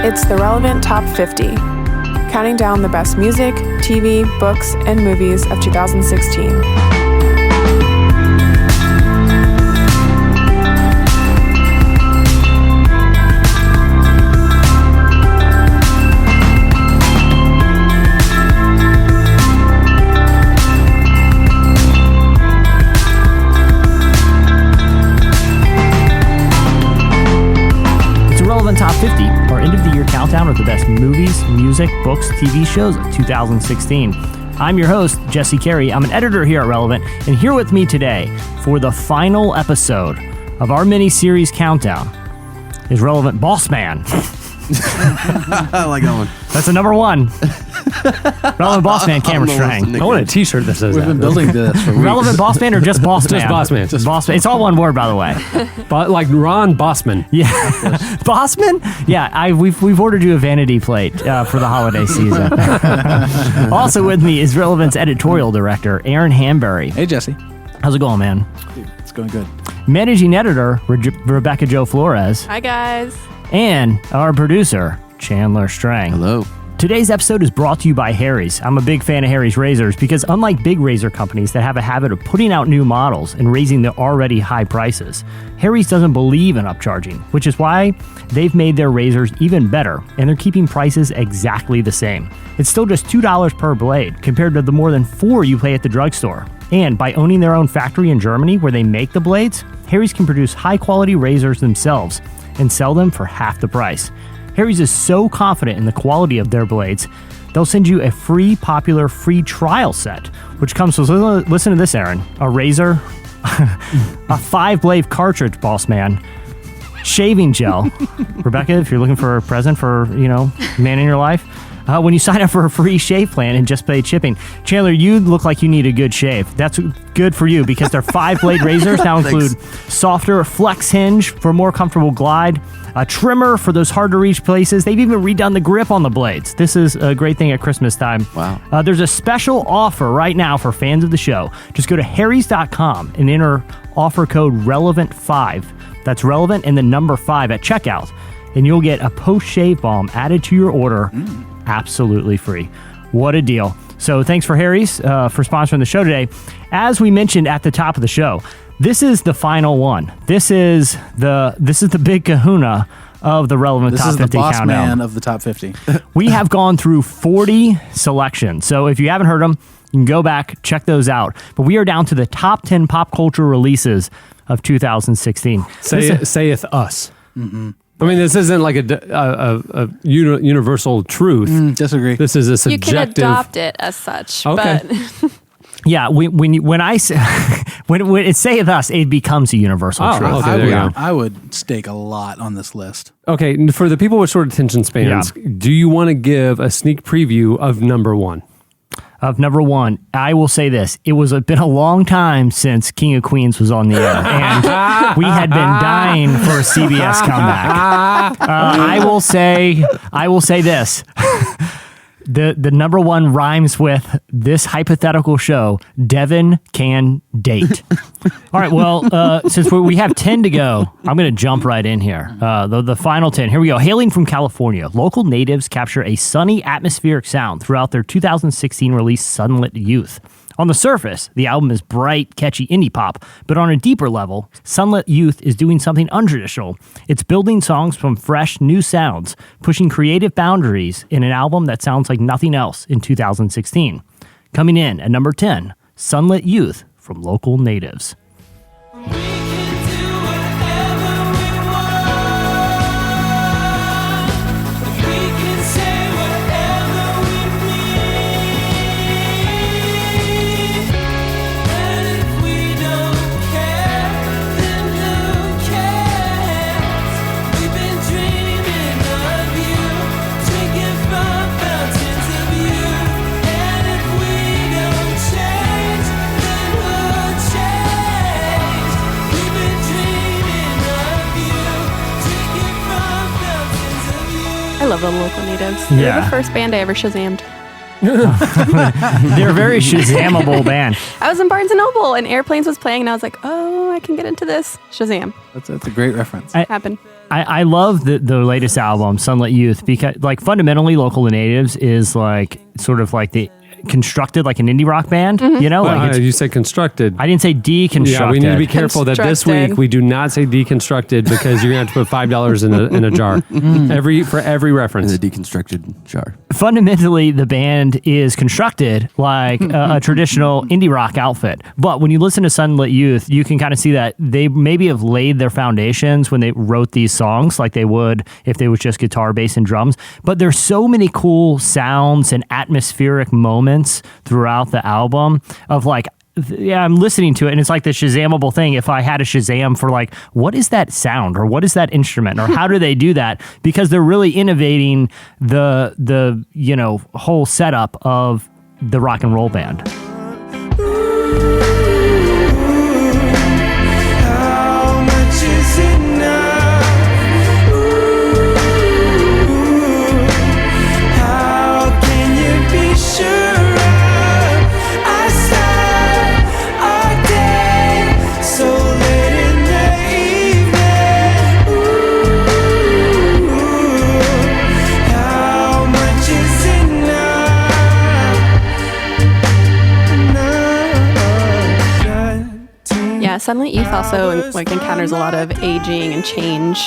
It's the Relevant Top 50, counting down the best music, TV, books, and movies of 2016. Top 50, our end-of-the-year countdown of the best movies, music, books, TV shows of 2016. I'm your host, Jesse Carey. I'm an editor here at Relevant, and here with me today for the final episode of our mini-series countdown is Relevant Boss Man. I like that one. That's the number one. Relevant Boss Man, Cameron Strang. I want a t-shirt that says We've that. been building this for weeks. Relevant Boss Man or just Boss Man? Just Boss Man. Just Boss Man. It's all one word, by the way. But like Ron Bossman. Yeah. Bossman? Yeah, we've ordered you a vanity plate for the holiday season. Also with me is Relevant's editorial director, Aaron Hanbury. Hey, Jesse. How's it going, man? Dude, it's going good. Managing editor, Rebecca Jo Flores. Hi, guys. And our producer, Chandler Strang. Hello. Today's episode is brought to you by Harry's. I'm a big fan of Harry's razors because unlike big razor companies that have a habit of putting out new models and raising their already high prices, Harry's doesn't believe in upcharging, which is why they've made their razors even better, and they're keeping prices exactly the same. It's still just $2 per blade compared to the more than $4 you pay at the drugstore. And by owning their own factory in Germany where they make the blades, Harry's can produce high-quality razors themselves and sell them for half the price. Harry's is so confident in the quality of their blades, they'll send you a free trial set, which comes with, listen to this, Aaron, a razor, a 5-blade cartridge, Boss Man, shaving gel. Rebecca, if you're looking for a present for, man in your life, when you sign up for a free shave plan and just pay shipping. Chandler, you look like you need a good shave. That's good for you because their 5-blade razors now include softer flex hinge for a more comfortable glide, a trimmer for those hard-to-reach places. They've even redone the grip on the blades. This is a great thing at Christmas time. Wow. There's a special offer right now for fans of the show. Just go to harrys.com and enter offer code RELEVANT5. That's relevant and the number 5 at checkout. And you'll get a post-shave balm added to your order absolutely free. What a deal. So thanks for Harry's for sponsoring the show today. As we mentioned at the top of the show, this is the final one. This is the big kahuna of the Relevant Top 50 countdown. This is the boss man of the top 50. We have gone through 40 selections. So if you haven't heard them, you can go back, check those out. But we are down to the top 10 pop culture releases of 2016. Saith us. Mm-hmm. I mean, this isn't like a universal truth. Disagree. This is a subjective. You can adopt it as such. Okay. But Yeah, when I say when it saith us, it becomes a universal truth. Okay, there you go. I would stake a lot on this list. Okay, for the people with short attention spans, do you want to give a sneak preview of number one? Of number one, I will say this. It was been a long time since King of Queens was on the air, and we had been dying for a CBS comeback. I will say this. The number one rhymes with this hypothetical show, Devin can date. All right, well, since we have 10 to go, I'm going to jump right in here. The final 10. Here we go. Hailing from California, local natives capture a sunny atmospheric sound throughout their 2016 release, Sunlit Youth. On the surface, the album is bright, catchy indie pop, but on a deeper level, Sunlit Youth is doing something untraditional. It's building songs from fresh, new sounds, pushing creative boundaries in an album that sounds like nothing else in 2016. Coming in at number 10, Sunlit Youth from Local Natives. I love the Local Natives. Yeah. They're the first band I ever Shazammed. They're a very Shazamable band. I was in Barnes & Noble and Airplanes was playing and I was like, oh, I can get into this. Shazam. That's a great reference. Happened. I love the latest album, Sunlit Youth, because like fundamentally Local Natives is like sort of like the constructed like an indie rock band, you know? Like it's, you say constructed. I didn't say deconstructed. Yeah, we need to be careful that this Constructed. week we do not say deconstructed because you're going to have to put $5 in a jar for every reference. In the deconstructed jar. Fundamentally, the band is constructed like a traditional indie rock outfit. But when you listen to Sunlit Youth, you can kind of see that they maybe have laid their foundations when they wrote these songs like they would if they was just guitar, bass, and drums. But there's so many cool sounds and atmospheric moments throughout the album of like, I'm listening to it and it's like the Shazamable thing. If I had a Shazam for like, what is that sound or what is that instrument or how do they do that? Because they're really innovating the whole setup of the rock and roll band. Sunlit Youth also like encounters a lot of aging and change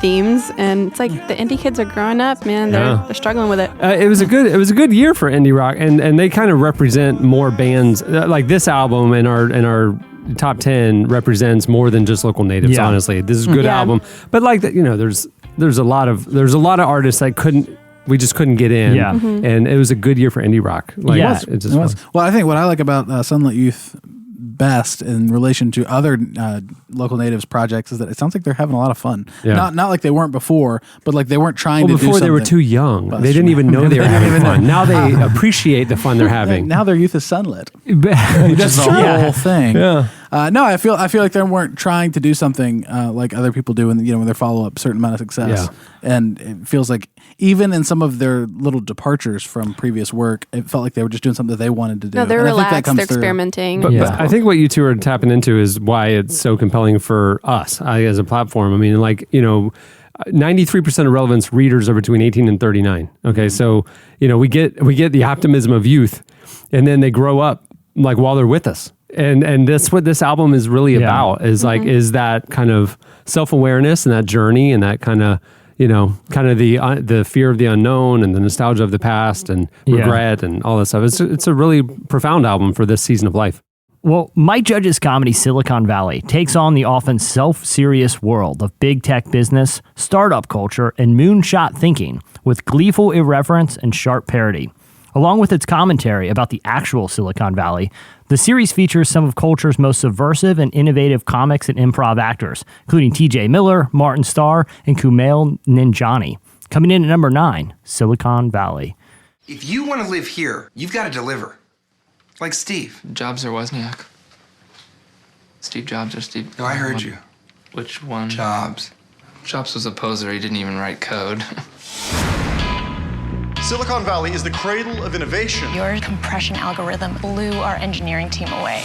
themes, and it's like the indie kids are growing up, man. They're struggling with it. It was a good year for indie rock, and they kind of represent more bands. Like this album in our top 10 represents more than just Local Natives. Yeah. Honestly, this is a good album, but like there's a lot of artists that we just couldn't get in. Yeah. And it was a good year for indie rock. Like, it just was. Well, I think what I like about Sunlit Youth best in relation to other Local Natives projects is that it sounds like they're having a lot of fun. Yeah. Not like they weren't before, but like they weren't trying to do something. Before they were too young. Well, they didn't even know they were having fun. Now they appreciate the fun they're having. Now their youth is sunlit. That's the whole thing. Yeah. No, I feel like they weren't trying to do something like other people do when they follow up a certain amount of success. Yeah. And it feels like even in some of their little departures from previous work, it felt like they were just doing something that they wanted to do. No, they're And I think that relaxed. comes They're through. experimenting. But I think what you two are tapping into is why it's so compelling for us as a platform. I mean, 93% of relevance readers are between 18 and 39. Okay, so we get the optimism of youth, and then they grow up like while they're with us. And that's what this album is really about, is like is that kind of self-awareness and that journey and that kind of the fear of the unknown and the nostalgia of the past and regret and all that stuff. It's a really profound album for this season of life. Well, Mike Judge's comedy Silicon Valley takes on the often self-serious world of big tech business, startup culture, and moonshot thinking with gleeful irreverence and sharp parody. Along with its commentary about the actual Silicon Valley, the series features some of culture's most subversive and innovative comics and improv actors, including T.J. Miller, Martin Starr, and Kumail Nanjiani. Coming in at number 9, Silicon Valley. If you want to live here, you've got to deliver. Like Steve. Jobs or Wozniak? Steve Jobs or Steve... No, I heard you. Which one? Jobs. Jobs was a poser. He didn't even write code. Silicon Valley is the cradle of innovation. Your compression algorithm blew our engineering team away.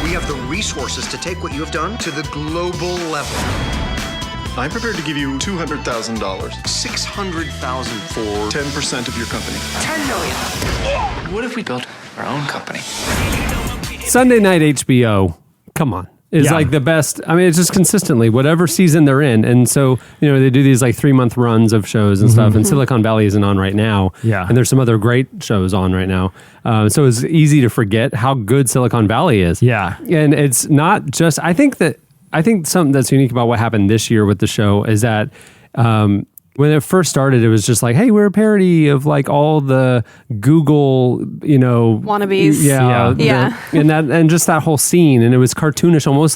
We have the resources to take what you have done to the global level. I'm prepared to give you $200,000. $600,000 for 10% of your company. $10 million. What if we built our own company? Sunday night HBO, come on. Is like the best. I mean, it's just consistently whatever season they're in. And so, they do these like 3-month runs of shows and stuff. And Silicon Valley isn't on right now. Yeah. And there's some other great shows on right now. So it's easy to forget how good Silicon Valley is. Yeah. And it's not just, I think something that's unique about what happened this year with the show is that, when it first started, it was just like, hey, we're a parody of like all the Google, wannabes. Yeah. And just that whole scene, and it was cartoonish, almost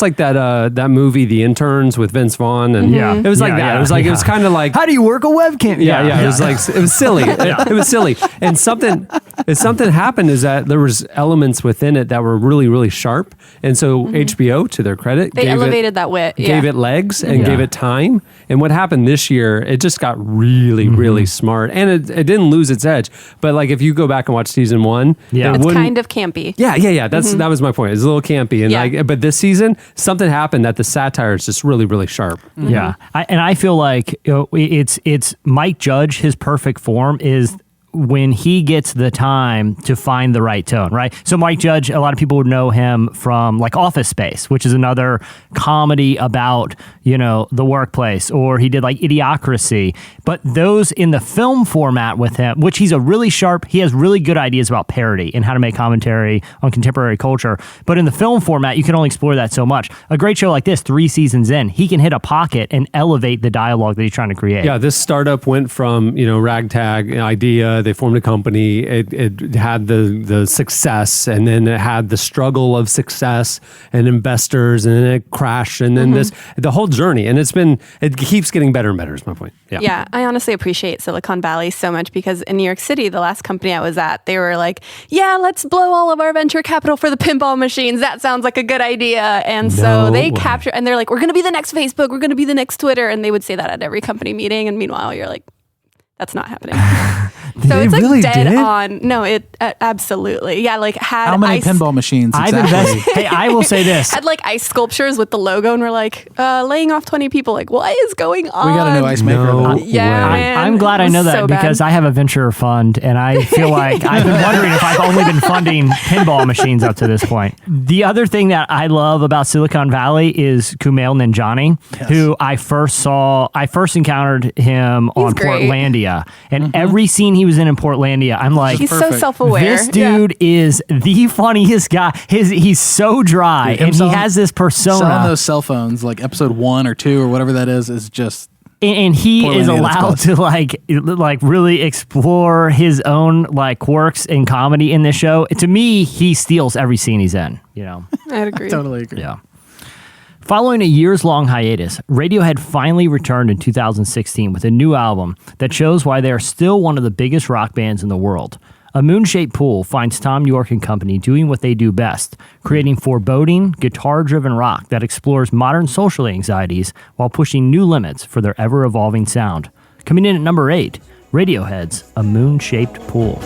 like that movie, The Interns, with Vince Vaughn, and it was like that. It was like it was kind of like, how do you work a webcam? It was like it was silly. It was silly, and something is something happened is that there was elements within it that were really, really sharp. And so HBO, to their credit, they elevated that wit. Gave it legs and gave it time. And what happened this year, it just got really, really smart. And it didn't lose its edge. But like if you go back and watch season 1, it's kind of campy. Yeah. That was my point. It's a little campy. And but this season, something happened that the satire is just really, really sharp. Yeah. I feel like it's Mike Judge, his perfect form is when he gets the time to find the right tone, right? So Mike Judge, a lot of people would know him from like Office Space, which is another comedy about, the workplace, or he did like Idiocracy. But those in the film format with him, which he has really good ideas about parody and how to make commentary on contemporary culture. But in the film format, you can only explore that so much. A great show like this, 3 seasons in, he can hit a pocket and elevate the dialogue that he's trying to create. Yeah, this startup went from, ragtag idea. They formed a company. It had the success, and then it had the struggle of success and investors, and then it crashed, and then the whole journey. And it keeps getting better and better is my point. Yeah, I honestly appreciate Silicon Valley so much because in New York City, the last company I was at, they were like, let's blow all of our venture capital for the pinball machines. That sounds like a good idea. And so they capture, and they're like, we're going to be the next Facebook. We're going to be the next Twitter. And they would say that at every company meeting. And meanwhile, you're like, that's not happening. So it's like really dead did? on. No, it absolutely. Yeah, like had how many pinball machines exactly? Hey, I will say this. Had like ice sculptures with the logo, and we're like laying off 20 people. Like, what is going on? We got a new ice maker. I'm glad I know that because I have a venture fund, and I feel like I've been wondering if I've only been funding pinball machines up to this point. The other thing that I love about Silicon Valley is Kumail Nanjiani, who I first encountered him on great. Portlandia. And every scene he was in Portlandia, I'm like, he's so self-aware. This dude is the funniest guy. He's so dry, and he has this persona. Selling those cell phones, like episode 1 or 2 or whatever that is just. And he is allowed to like really explore his own like quirks and comedy in this show. To me, he steals every scene he's in. I'd agree. I totally agree. Yeah. Following a years-long hiatus, Radiohead finally returned in 2016 with a new album that shows why they are still one of the biggest rock bands in the world. A Moon-Shaped Pool finds Tom York and company doing what they do best, creating foreboding, guitar-driven rock that explores modern social anxieties while pushing new limits for their ever-evolving sound. Coming in at number 8, Radiohead's A Moon-Shaped Pool.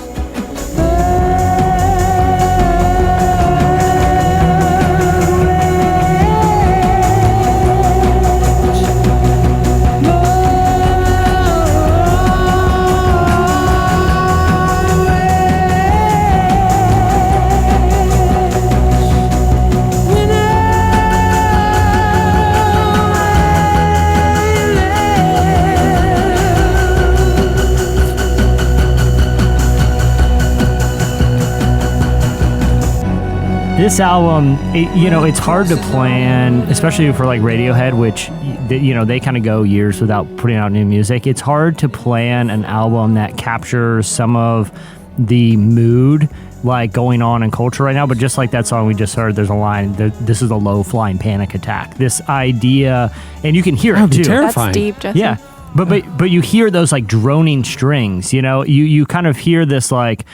This album, it's hard to plan, especially for like Radiohead, which, they kind of go years without putting out new music. It's hard to plan an album that captures some of the mood like going on in culture right now. But just like that song we just heard, there's a line, this is a low-flying panic attack. This idea, and you can hear it too. Terrifying. That's deep, Jesse. Yeah. But you hear those like droning strings, you kind of hear this like,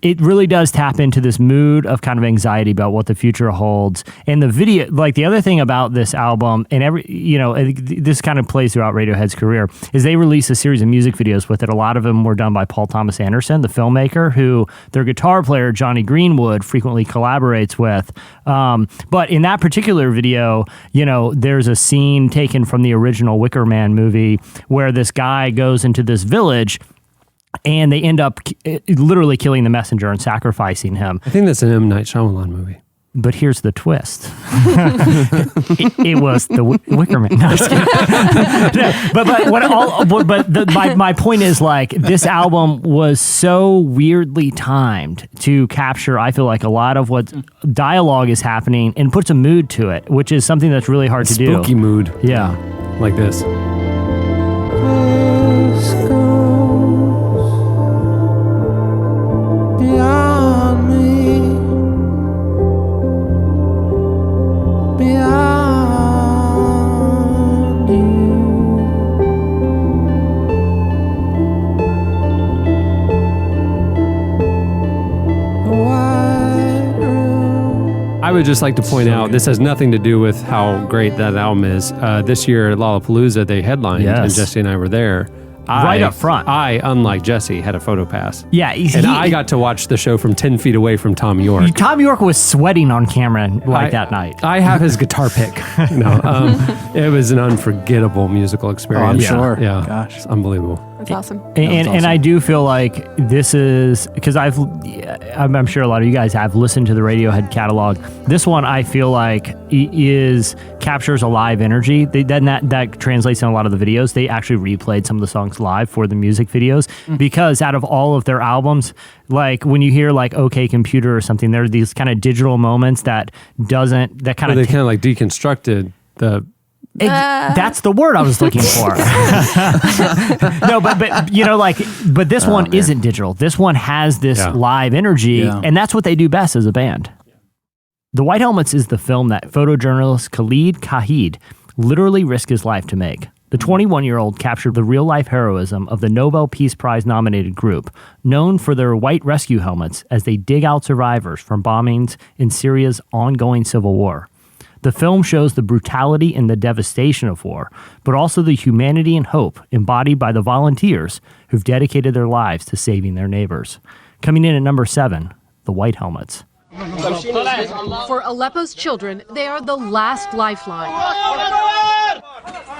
it really does tap into this mood of kind of anxiety about what the future holds. And the video, like the other thing about this album, and this kind of plays throughout Radiohead's career, is they released a series of music videos with it. A lot of them were done by Paul Thomas Anderson, the filmmaker, who their guitar player, Johnny Greenwood, frequently collaborates with. But in that particular video, there's a scene taken from the original Wicker Man movie where this guy goes into this village and they end up literally killing the messenger and sacrificing him. I think that's an M. Night Shyamalan movie. But here's the twist. it was the Wicker Man. No, my point is like this album was so weirdly timed to capture, I feel like, a lot of what dialogue is happening and puts a mood to it, which is something that's really hard to do. Spooky mood. Yeah. Like this. Beyond me, beyond you. would just like to point out, this has nothing to do with how great that album is. This year at Lollapalooza, they headlined, and Jesse and I were there. Right up front. I, unlike Jesse, had a photo pass. Yeah. I got to watch the show from 10 feet away from Tom York. Tom York was sweating on camera that night. I have his guitar pick. It was an unforgettable musical experience. Oh, I'm sure. Yeah. Gosh. It's unbelievable. That's awesome. And I do feel like this is, because I'm sure a lot of you guys have listened to the Radiohead catalog. This one I feel like captures a live energy. That translates in a lot of the videos. They actually replayed some of the songs live for the music videos because out of all of their albums, like when you hear like OK Computer or something, there are these kind of digital moments that kind of they kind of like deconstructed the. That's the word I was looking for. No, but this one isn't digital. This one has this live energy, and that's what they do best as a band. The White Helmets is the film that photojournalist Khalid Kahid literally risked his life to make. The 21-year-old captured the real-life heroism of the Nobel Peace Prize-nominated group, known for their white rescue helmets as they dig out survivors from bombings in Syria's ongoing civil war. The film shows the brutality and the devastation of war, but also the humanity and hope embodied by the volunteers who've dedicated their lives to saving their neighbors. Coming in at number 7, the White Helmets. For Aleppo's children, they are the last lifeline.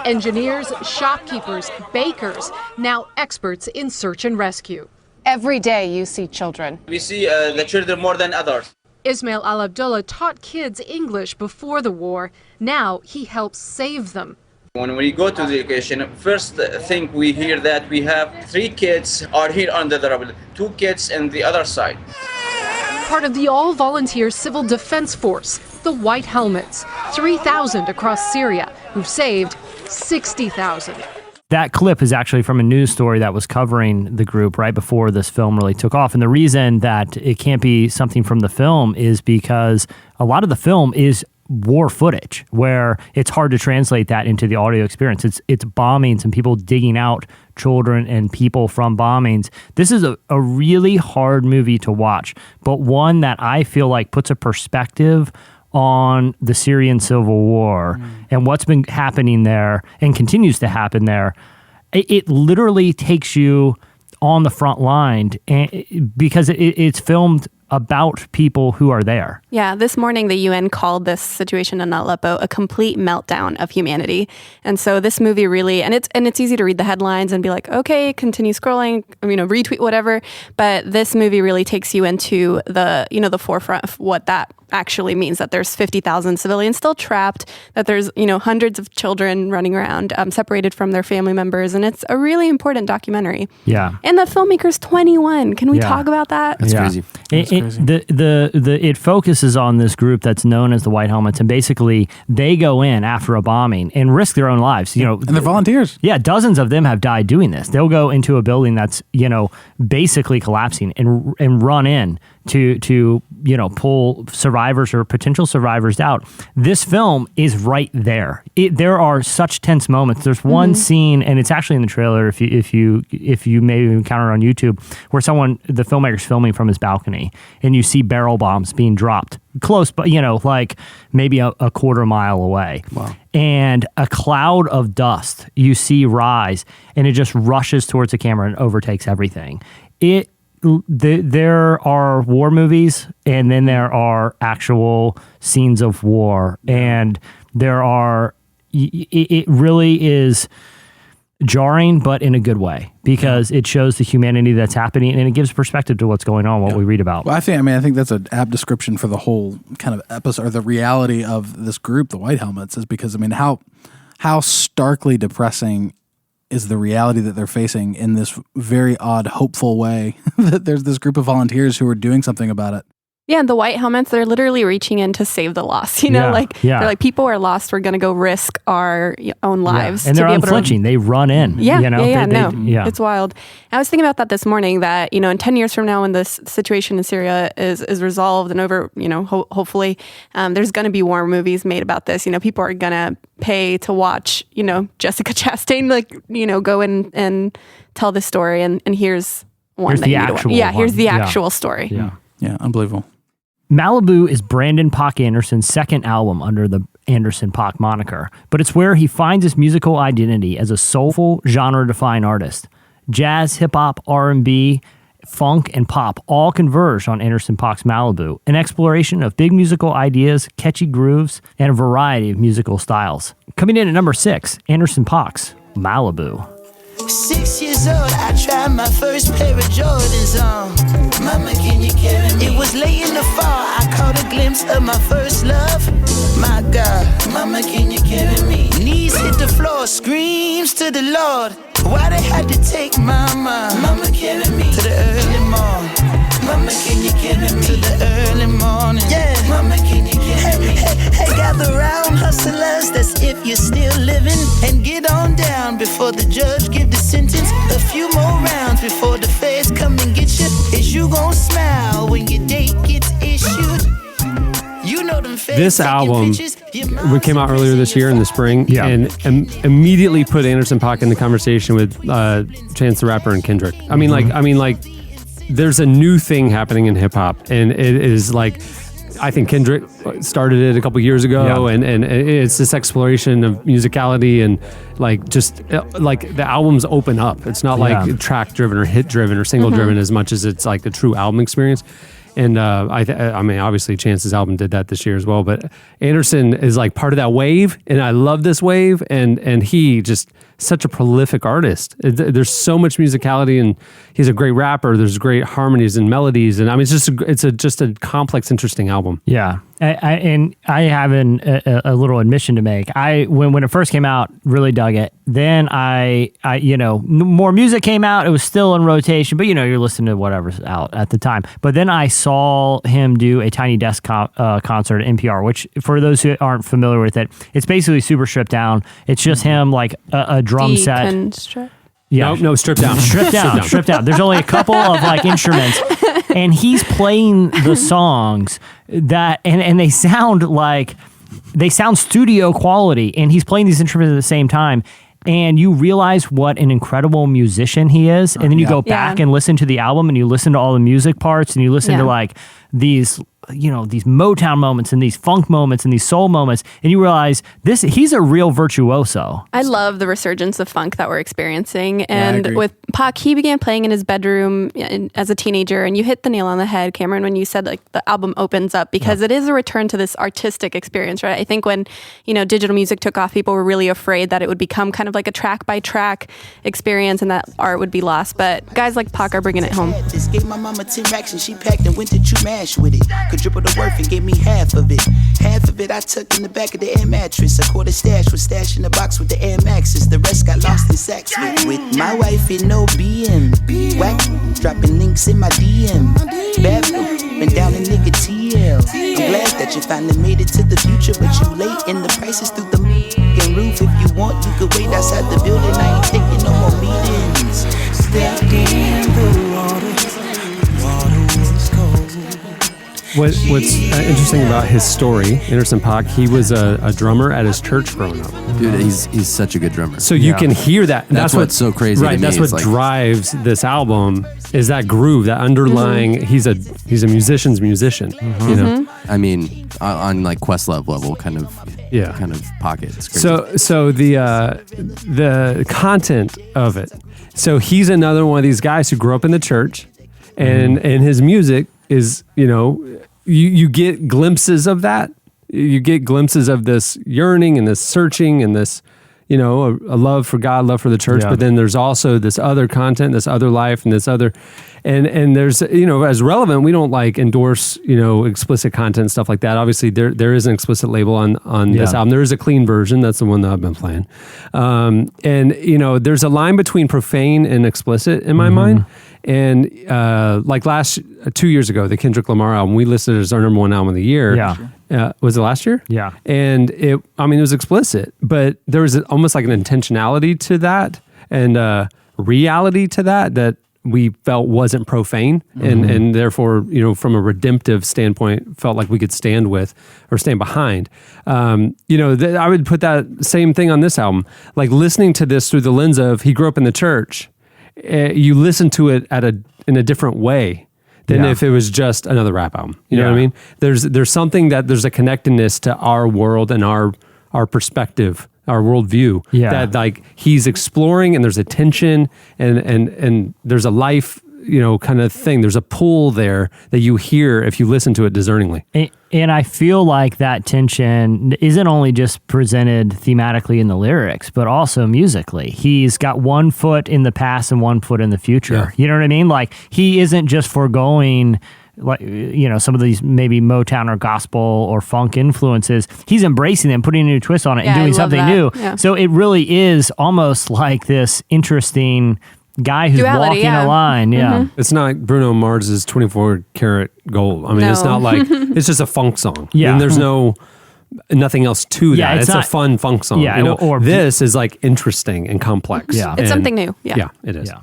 Engineers, shopkeepers, bakers, now experts in search and rescue. Every day you see children. We see the children more than others. Ismail Al-Abdullah taught kids English before the war. Now he helps save them. When we go to the location, first thing we hear that we have 3 kids are here under the rubble, 2 kids on the other side. Part of the all-volunteer civil defense force, the White Helmets, 3,000 across Syria, who've saved 60,000. That clip is actually from a news story that was covering the group right before this film really took off. And the reason that it can't be something from the film is because a lot of the film is war footage where it's hard to translate that into the audio experience. It's bombings and people digging out children and people from bombings. This is a really hard movie to watch, but one that I feel like puts a perspective on the Syrian civil war and what's been happening there and continues to happen there. It literally takes you on the front line because it's filmed about people who are there. Yeah, this morning the UN called this situation in Aleppo a complete meltdown of humanity. And so this movie really, and it's easy to read the headlines and be like, okay, continue scrolling, retweet, whatever. But this movie really takes you into the forefront of what that actually means, that there's 50,000 civilians still trapped, that there's, hundreds of children running around separated from their family members. And it's a really important documentary. Yeah. And the filmmaker's 21. Can we talk about that? That's crazy. It focuses on this group that's known as the White Helmets, and basically they go in after a bombing and risk their own lives. And they're volunteers. Yeah, dozens of them have died doing this. They'll go into a building that's basically collapsing and run in to pull survivors or potential survivors out. This film is right there. There are such tense moments. There's one scene, and it's actually in the trailer if you maybe encounter it on YouTube, where the filmmaker's filming from his balcony, and you see barrel bombs being dropped close, but like maybe a quarter mile away. Wow. And a cloud of dust you see rise, and it just rushes towards the camera and overtakes everything. There are war movies, and then there are actual scenes of war, and it really is jarring, but in a good way, because it shows the humanity that's happening, and it gives perspective to what's going on, what we read about. Well, I think that's an apt description for the whole kind of episode, or the reality of this group, the White Helmets, is because, how starkly depressing is the reality that they're facing in this very odd, hopeful way that there's this group of volunteers who are doing something about it. Yeah, and the White Helmets, they're literally reaching in to save the lost. They're like, people are lost. We're going to go risk our own lives. Yeah. And they're unflinching. They run in. It's wild. I was thinking about that this morning, that, in 10 years from now, when this situation in Syria is resolved and over, hopefully, there's going to be war movies made about this. People are going to pay to watch, Jessica Chastain, go in and tell this story. And here's one. Here's the actual here's the actual story. Yeah, unbelievable. Malibu is Brandon Pak Anderson's second album under the Anderson Pak moniker, but it's where he finds his musical identity as a soulful, genre-defined artist. Jazz, hip-hop, R&B, funk, and pop all converge on Anderson Pak's Malibu, an exploration of big musical ideas, catchy grooves, and a variety of musical styles. Coming in at number 6, Anderson Pak's Malibu. 6 years old, I tried my first pair of Jordans on. Mama, can you carry me? It was late in the fall, I caught a glimpse of my first love. My God, Mama, can you carry me? Knees hit the floor, screams to the Lord. Why they had to take Mama? Mama, carry me to the early morning. Mama, can you carry me to the early morning? Yeah, Mama, can you carry me? Hey, gather round, hustlers, that's if you're still living. And get on down before the judge give the sentence. A few more rounds before the feds come and get you. Is you gon' smile when your date gets issued? You know them feds. This album we came out earlier this year in the spring, and immediately put Anderson .Paak in the conversation with Chance the Rapper and Kendrick. I mean, like, there's a new thing happening in hip hop, and it is like, I think Kendrick started it a couple years ago, and it's this exploration of musicality and like just like the albums open up. It's not like track driven or hit driven or single driven as much as it's like a true album experience. And I mean, obviously Chance's album did that this year as well, but Anderson is like part of that wave, and I love this wave, and he just such a prolific artist. There's so much musicality, and he's a great rapper. There's great harmonies and melodies, and I mean, it's just a complex, interesting album. Yeah. I have a little admission to make. When it first came out, really dug it. Then I more music came out. It was still in rotation, but you're listening to whatever's out at the time. But then I saw him do a Tiny Desk concert at NPR, which for those who aren't familiar with it, it's basically super stripped down. It's just him like a drum set. Yeah. No, stripped down. Stripped down. There's only a couple of like instruments, and he's playing the songs that, and they sound studio quality, and he's playing these instruments at the same time. And you realize what an incredible musician he is. And then you go back and listen to the album, and you listen to all the music parts, and you listen to like these Motown moments and these funk moments and these soul moments, and you realize he's a real virtuoso. I love the resurgence of funk that we're experiencing. And with Paak, he began playing in his bedroom as a teenager, and you hit the nail on the head, Cameron, when you said like the album opens up, because it is a return to this artistic experience, right? I think when, digital music took off, people were really afraid that it would become kind of like a track by track experience and that art would be lost. But guys like Paak are bringing it home. This gave my mama 10 racks and she packed and went to chew mash with it. Could triple the worth and gave me half of it. Half of it I tucked in the back of the air mattress. A quarter stash was stashed in the box with the Air Maxes. The rest got lost in sacks with my wife in no BM. Whack, dropping links in my DM. Bad been down in nigga TL. I'm glad that you finally made it to the future, but you late and the prices through the roof. If you want, you could wait outside the building. I ain't taking no more meetings. Step in the water. What's interesting about his story, Anderson .Paak, he was a drummer at his church growing up. Dude, he's such a good drummer. So you can hear that. That's what's so crazy. Right, to me. that's what drives this album, is that groove, that underlying. He's a musician's musician. I mean, on like Questlove level, kind of pocket. It's crazy. So the content of it. So he's another one of these guys who grew up in the church, and his music is, you get glimpses of that. You get glimpses of this yearning and this searching and this, a love for God, love for the church. But then there's also this other content, this other life, and this other, and there's, as relevant, we don't like endorse, explicit content, stuff like that. Obviously there is an explicit label on this album. There is a clean version. That's the one that I've been playing. And there's a line between profane and explicit in my mind. And like 2 years ago, the Kendrick Lamar album, we listed it as our number one album of the year. Was it last year? Yeah. And it was explicit, but there was almost like an intentionality to that and reality to that we felt wasn't profane, and therefore, from a redemptive standpoint, felt like we could stand with or stand behind. I would put that same thing on this album. Like listening to this through the lens of he grew up in the church. You listen to it in a different way than if it was just another rap album. You know what I mean? There's something there's a connectedness to our world and our perspective, our worldview that like he's exploring, and there's a tension and there's a life, kind of thing. There's a pull there that you hear if you listen to it discerningly. And I feel like that tension isn't only just presented thematically in the lyrics, but also musically. He's got one foot in the past and one foot in the future. Yeah. You know what I mean? Like, he isn't just foregoing, like, some of these maybe Motown or gospel or funk influences. He's embracing them, putting a new twist on it, and doing something new. Yeah. So it really is almost like this interesting guy who's walking a line. Yeah. It's not Bruno Mars's 24 karat gold. I mean, it's not like, it's just a funk song. Yeah. And there's nothing else to that. It's a fun funk song. Yeah. Or this is like interesting and complex. Yeah. It's something new. Yeah. Yeah, it is. Yeah.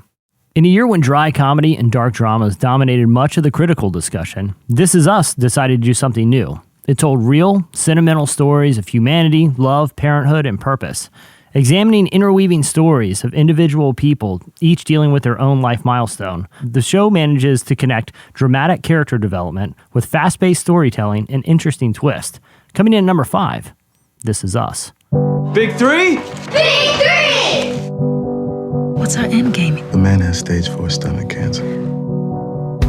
In a year when dry comedy and dark dramas dominated much of the critical discussion, This Is Us decided to do something new. It told real, sentimental stories of humanity, love, parenthood, and purpose. Examining interweaving stories of individual people, each dealing with their own life milestone, the show manages to connect dramatic character development with fast-paced storytelling and interesting twist. Coming in at number 5, This Is Us. Big 3? Big 3! What's our end game? The man has stage 4 stomach cancer.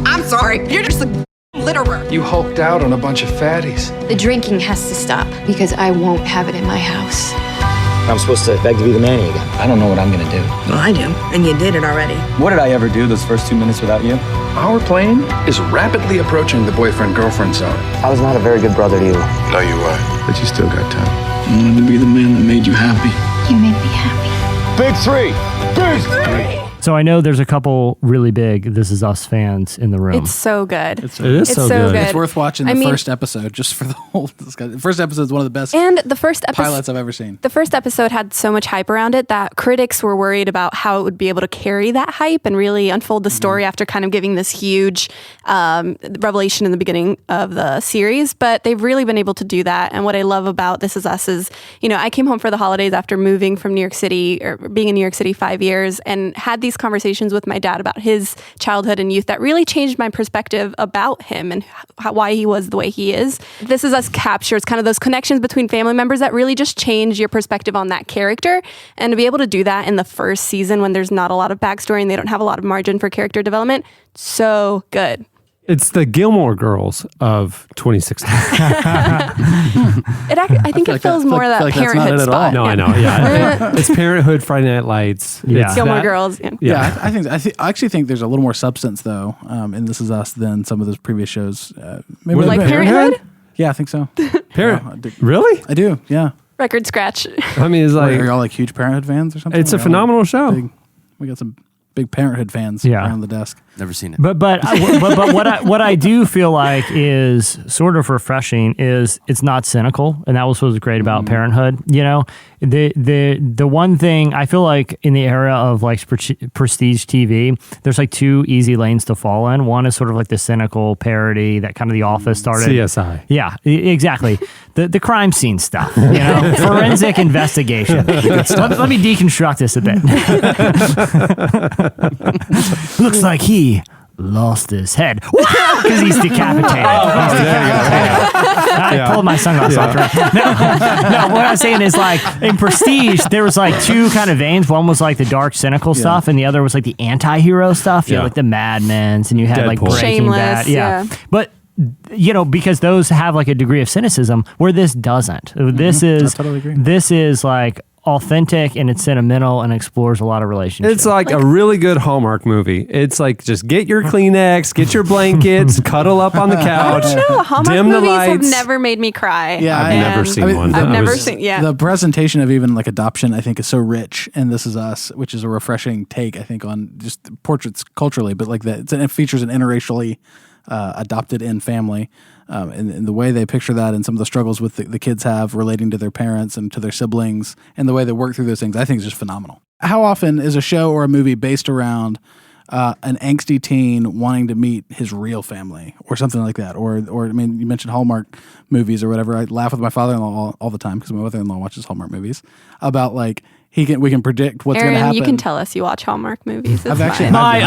I'm sorry, you're just a litterer. You hulked out on a bunch of fatties. The drinking has to stop because I won't have it in my house. I'm supposed to beg to be the manny again. I don't know what I'm gonna do. Well, I do, and you did it already. What did I ever do those first 2 minutes without you? Our plane is rapidly approaching the boyfriend-girlfend zone. I was not a very good brother to you. No, you were. But you still got time. I wanted to be the man that made you happy. You make me happy. Big 3! Big 3! So I know there's a couple really big This Is Us fans in the room. It's so good. It is so good. It's worth watching the first episode just for the whole discussion. The first episode is one of the best pilots I've ever seen. The first episode had so much hype around it that critics were worried about how it would be able to carry that hype and really unfold the story after kind of giving this huge revelation in the beginning of the series. But they've really been able to do that. And what I love about This Is Us is, I came home for the holidays after moving from New York City, or being in New York City 5 years, and had these conversations with my dad about his childhood and youth that really changed my perspective about him and why he was the way he is. This Is Us captures kind of those connections between family members that really just change your perspective on that character. And to be able to do that in the first season when there's not a lot of backstory and they don't have a lot of margin for character development, so good. It's the Gilmore Girls of 2016. I think it feels more of that parenthood spot. No, I know. Yeah, it's Parenthood, Friday Night Lights. Yeah, Gilmore Girls. Yeah, I actually think there's a little more substance though in This Is Us than some of those previous shows. Maybe like Parenthood? Yeah, I think so. Really? I do. Yeah. Record scratch. I mean, it's like, are y'all like huge Parenthood fans or something? It's a phenomenal show. We got some big Parenthood fans around the desk. Never seen it. But what I do feel like is sort of refreshing is it's not cynical, and that was what was great about Parenthood. The one thing I feel like in the era of like prestige TV, there's like two easy lanes to fall in. One is sort of like the cynical parody that kind of The Office started. CSI. Yeah, exactly. The crime scene stuff, forensic investigation. Let me deconstruct this a bit. Looks like he lost his head. Because he's decapitated. I pulled my sunglasses off. No, what I'm saying is like in Prestige, there was like two kind of veins. One was like the dark, cynical stuff, and the other was like the anti-hero stuff. You had like the Mad Men's, and you had like Breaking Shameless, Bad. Yeah. But because those have like a degree of cynicism where this doesn't. This is like authentic and it's sentimental and explores a lot of relationships. It's like a really good Hallmark movie. It's like just get your Kleenex, get your blankets, cuddle up on the couch. I don't know. Hallmark dim the movies lights. have never made me cry. Yeah, I've never seen one. I've never seen. Yeah, the presentation of even like adoption, I think, is so rich, and This Is Us, which is a refreshing take, I think, on just portraits culturally, but like that it features an interracially adopted in family. And the way they picture that and some of the struggles with the kids have relating to their parents and to their siblings and the way they work through those things, I think is just phenomenal. How often is a show or a movie based around an angsty teen wanting to meet his real family or something like that? Or I mean, you mentioned Hallmark movies or whatever. I laugh with my father-in-law all the time because my mother-in-law watches Hallmark movies about like we can predict what's going to Aaron, happen. you can tell us you watch Hallmark movies. It's actually- fine.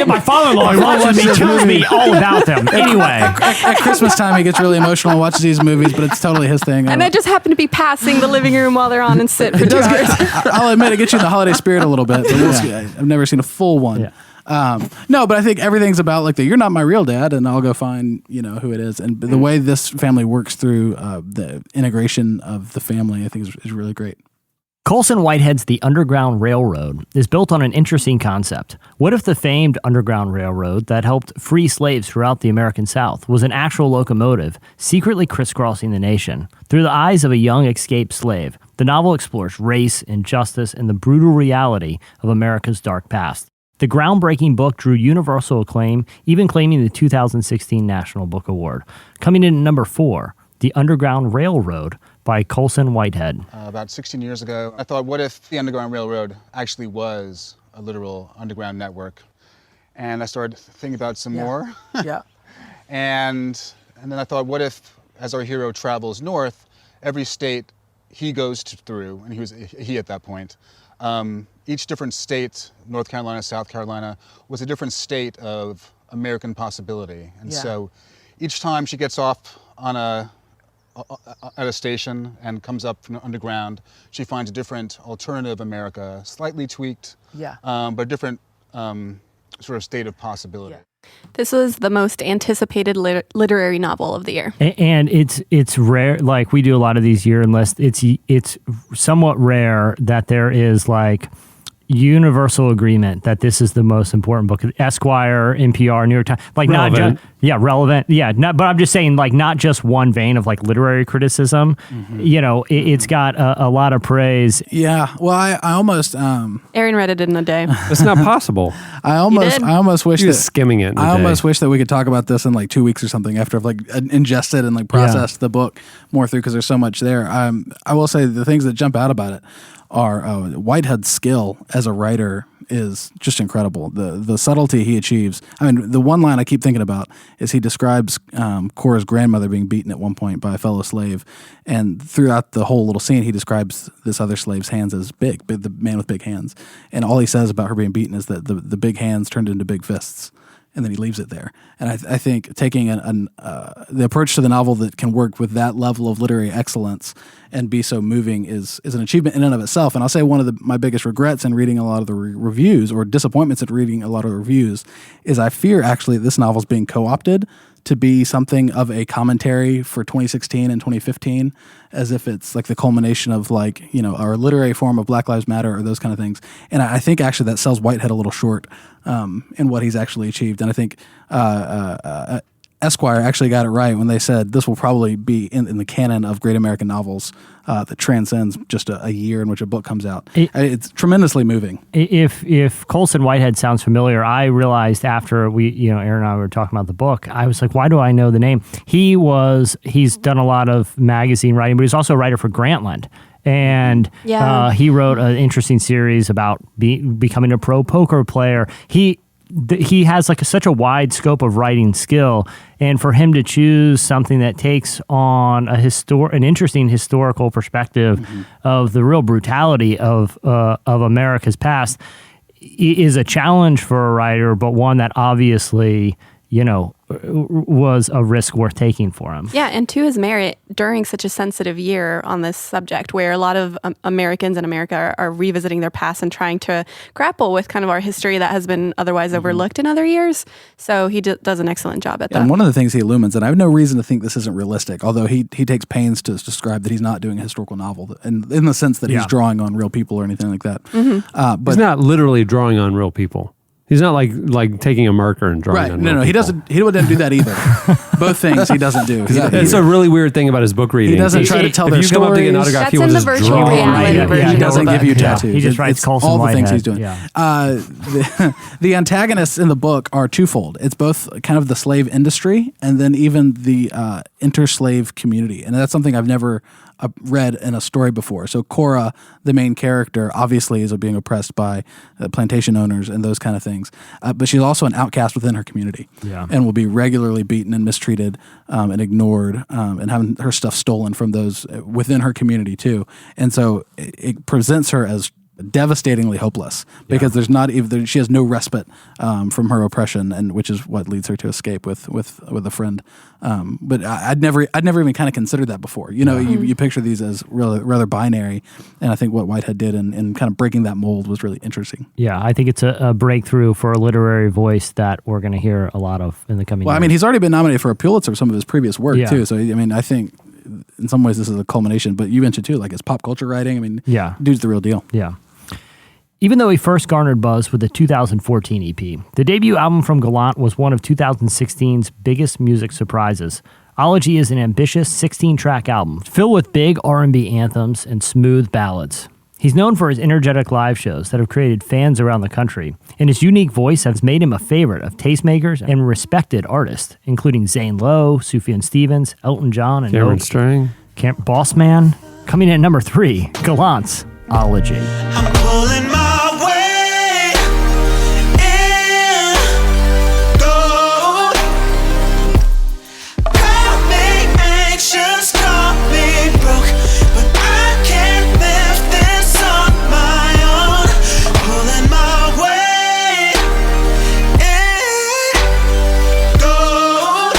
My father-in-law watches me, tells me all about them. Anyway, at Christmas time, he gets really emotional and watches these movies, but it's totally his thing. And I just happen to be passing the living room while they're on and sit for 2 hours. I'll admit, it gets you in the holiday spirit a little bit. But we'll see. I've never seen a full one. No, but I think everything's about like you're not my real dad, and I'll go find who it is. And the way this family works through the integration of the family, I think is really great. Colson Whitehead's The Underground Railroad is built on an interesting concept. What if the famed Underground Railroad that helped free slaves throughout the American South was an actual locomotive secretly crisscrossing the nation? Through the eyes of a young escaped slave, the novel explores race, injustice, and the brutal reality of America's dark past. The groundbreaking book drew universal acclaim, even claiming the 2016 National Book Award. Coming in at number 4, The Underground Railroad by Colson Whitehead. About 16 years ago, I thought, what if the Underground Railroad actually was a literal underground network? And I started thinking about some more. Yeah. And then I thought, what if, as our hero travels north, every state he goes through, and he at that point, each different state, North Carolina, South Carolina, was a different state of American possibility. And so each time she gets off on at a station and comes up from the underground, she finds a different alternative America, slightly tweaked, but different sort of state of possibility. This was the most anticipated literary novel of the year. And it's rare, like we do a lot of these year-end lists, it's somewhat rare that there is like universal agreement that this is the most important book. Esquire, NPR, New York Times, like relevant. Relevant. Yeah, but I'm just saying, like, not just one vein of like literary criticism. It's got a lot of praise. Yeah. Well, I almost Aaron read it in a day. It's not possible. I almost wish that skimming it. I almost wish that we could talk about this in like 2 weeks or something after I've like ingested and like processed the book more through, because there's so much there. I will say the things that jump out about it are Whitehead's skill as a writer is just incredible. The subtlety he achieves. I mean, the one line I keep thinking about is he describes Cora's grandmother being beaten at one point by a fellow slave, and throughout the whole little scene, he describes this other slave's hands as big, the man with big hands, and all he says about her being beaten is that the big hands turned into big fists. And then he leaves it there. And I think taking the approach to the novel that can work with that level of literary excellence and be so moving is an achievement in and of itself. And I'll say one of my biggest regrets in reading a lot of the reviews, or disappointments at reading a lot of the reviews, is I fear actually this novel's being co-opted to be something of a commentary for 2016 and 2015, as if it's like the culmination of like, our literary form of Black Lives Matter or those kind of things. And I think actually that sells Whitehead a little short in what he's actually achieved. And I think Esquire actually got it right when they said this will probably be in the canon of great American novels that transcends just a year in which a book comes out. It's tremendously moving. If Colson Whitehead sounds familiar, I realized after Aaron and I were talking about the book, I was like, why do I know the name? He's done a lot of magazine writing, but he's also a writer for Grantland. And he wrote an interesting series about becoming a pro poker player. He has like such a wide scope of writing skill, and for him to choose something that takes on an interesting historical perspective of the real brutality of America's past is a challenge for a writer, but one that obviously was a risk worth taking for him. Yeah, and to his merit, during such a sensitive year on this subject, where a lot of Americans in America are revisiting their past and trying to grapple with kind of our history that has been otherwise overlooked in other years. So he does an excellent job at that. And one of the things he illumines, and I have no reason to think this isn't realistic, although he takes pains to describe that he's not doing a historical novel, and in the sense that he's drawing on real people or anything like that. But he's not literally drawing on real people. He's not like taking a marker and drawing on No, he doesn't. He wouldn't do that either. Both things he doesn't do. It's a really weird thing about his book reading. He doesn't try to tell their stories. If you come up to get an autograph, That's he will in the just virtual draw. reality version. He doesn't give you tattoos. He just writes Colson all the Whitehead. things he's doing. The antagonists in the book are twofold. It's both kind of the slave industry and then even the inter-slave community, and that's something I've never read in a story before. So Cora, the main character, obviously is being oppressed by plantation owners and those kind of things, but she's also an outcast within her community and will be regularly beaten and mistreated mistreated and ignored, and having her stuff stolen from those within her community too. And so it presents her as devastatingly hopeless because there's not even she has no respite from her oppression, and which is what leads her to escape with a friend. But I'd never even kind of considered that before. You picture these as rather binary, and I think what Whitehead did in kind of breaking that mold was really interesting. Yeah, I think it's a breakthrough for a literary voice that we're going to hear a lot of in the coming years. I mean, he's already been nominated for a Pulitzer for some of his previous work too. So I mean, I think in some ways this is a culmination. But you mentioned too, like his pop culture writing. I mean, dude's the real deal. Yeah. Even though he first garnered buzz with the 2014 EP, the debut album from Gallant was one of 2016's biggest music surprises. Ology is an ambitious 16-track album filled with big R&B anthems and smooth ballads. He's known for his energetic live shows that have created fans around the country, and his unique voice has made him a favorite of tastemakers and respected artists, including Zane Lowe, Sufjan Stevens, Elton John, and Cameron Strang. Boss Man. Coming in at number 3, Gallant's Ology. I'm pulling my way in gold. Call me anxious, call me broke, but I can't live this on my own. Pulling my way in gold.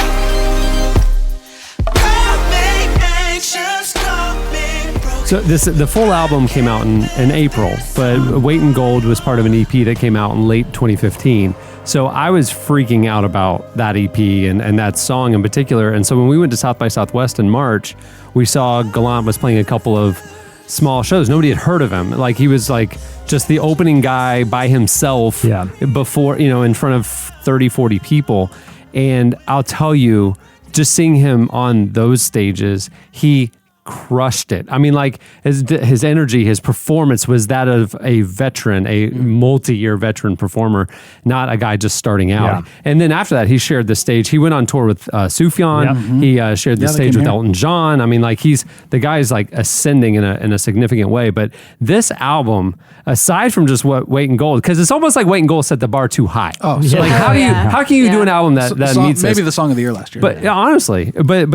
Call me anxious, call me broke. So the full album came out in April, but Weight in Gold was part of an EP that came out in late 2015. So I was freaking out about that EP and that song in particular. And so when we went to South by Southwest in March, we saw Gallant was playing a couple of small shows. Nobody had heard of him. Like he was like just the opening guy by himself before, in front of 30, 40 people. And I'll tell you, just seeing him on those stages, he crushed it. I mean, like his energy, his performance was that of a veteran, a multi-year veteran performer, not a guy just starting out. And then after that, he shared the stage. He went on tour with Sufjan. He shared the stage with Elton John. I mean, like the guy's like ascending in a significant way. But this album, aside from just what Weight in Gold, because it's almost like Weight in Gold set the bar too high. Oh, so like how can you do an album that meets maybe this? the song of the year last year. But honestly, but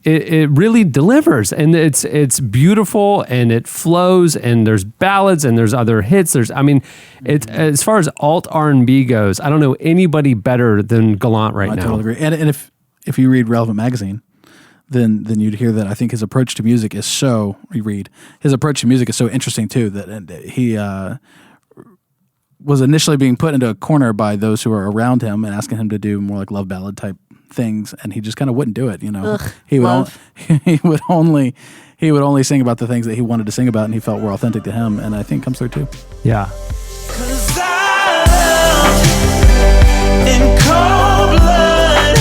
it really delivers, and it's beautiful, and it flows, and there's ballads, and there's other hits. It's as far as alt R&B goes, I don't know anybody better than Gallant right now. I totally agree. And if you read Relevant Magazine, then you'd hear that I think his approach to music is so interesting too, that he was initially being put into a corner by those who are around him and asking him to do more like love ballad type things, and he just kind of wouldn't do it. He would only sing about the things that he wanted to sing about, and he felt were authentic to him, and I think comes through too. Yeah. In cold blood,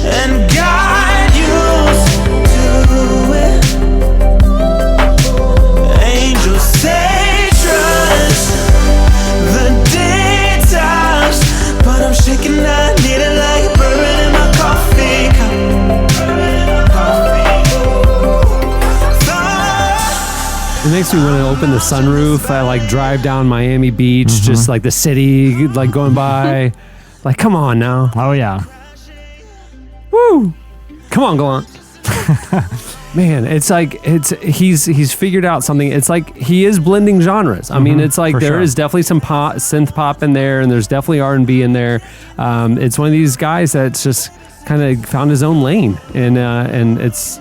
and God used to it. Angels say trust the detox, but I'm shaking, I need it like bourbon in my coffee cup. It makes me want to open the sunroof. I like drive down Miami Beach, just like the city, like going by. Like, come on now. Oh yeah. Woo! Come on, Gallant. Man, it's like he's figured out something. It's like he is blending genres. I mean, it's like there is definitely some pop, synth pop in there, and there's definitely R&B in there. It's one of these guys that's just kind of found his own lane, and it's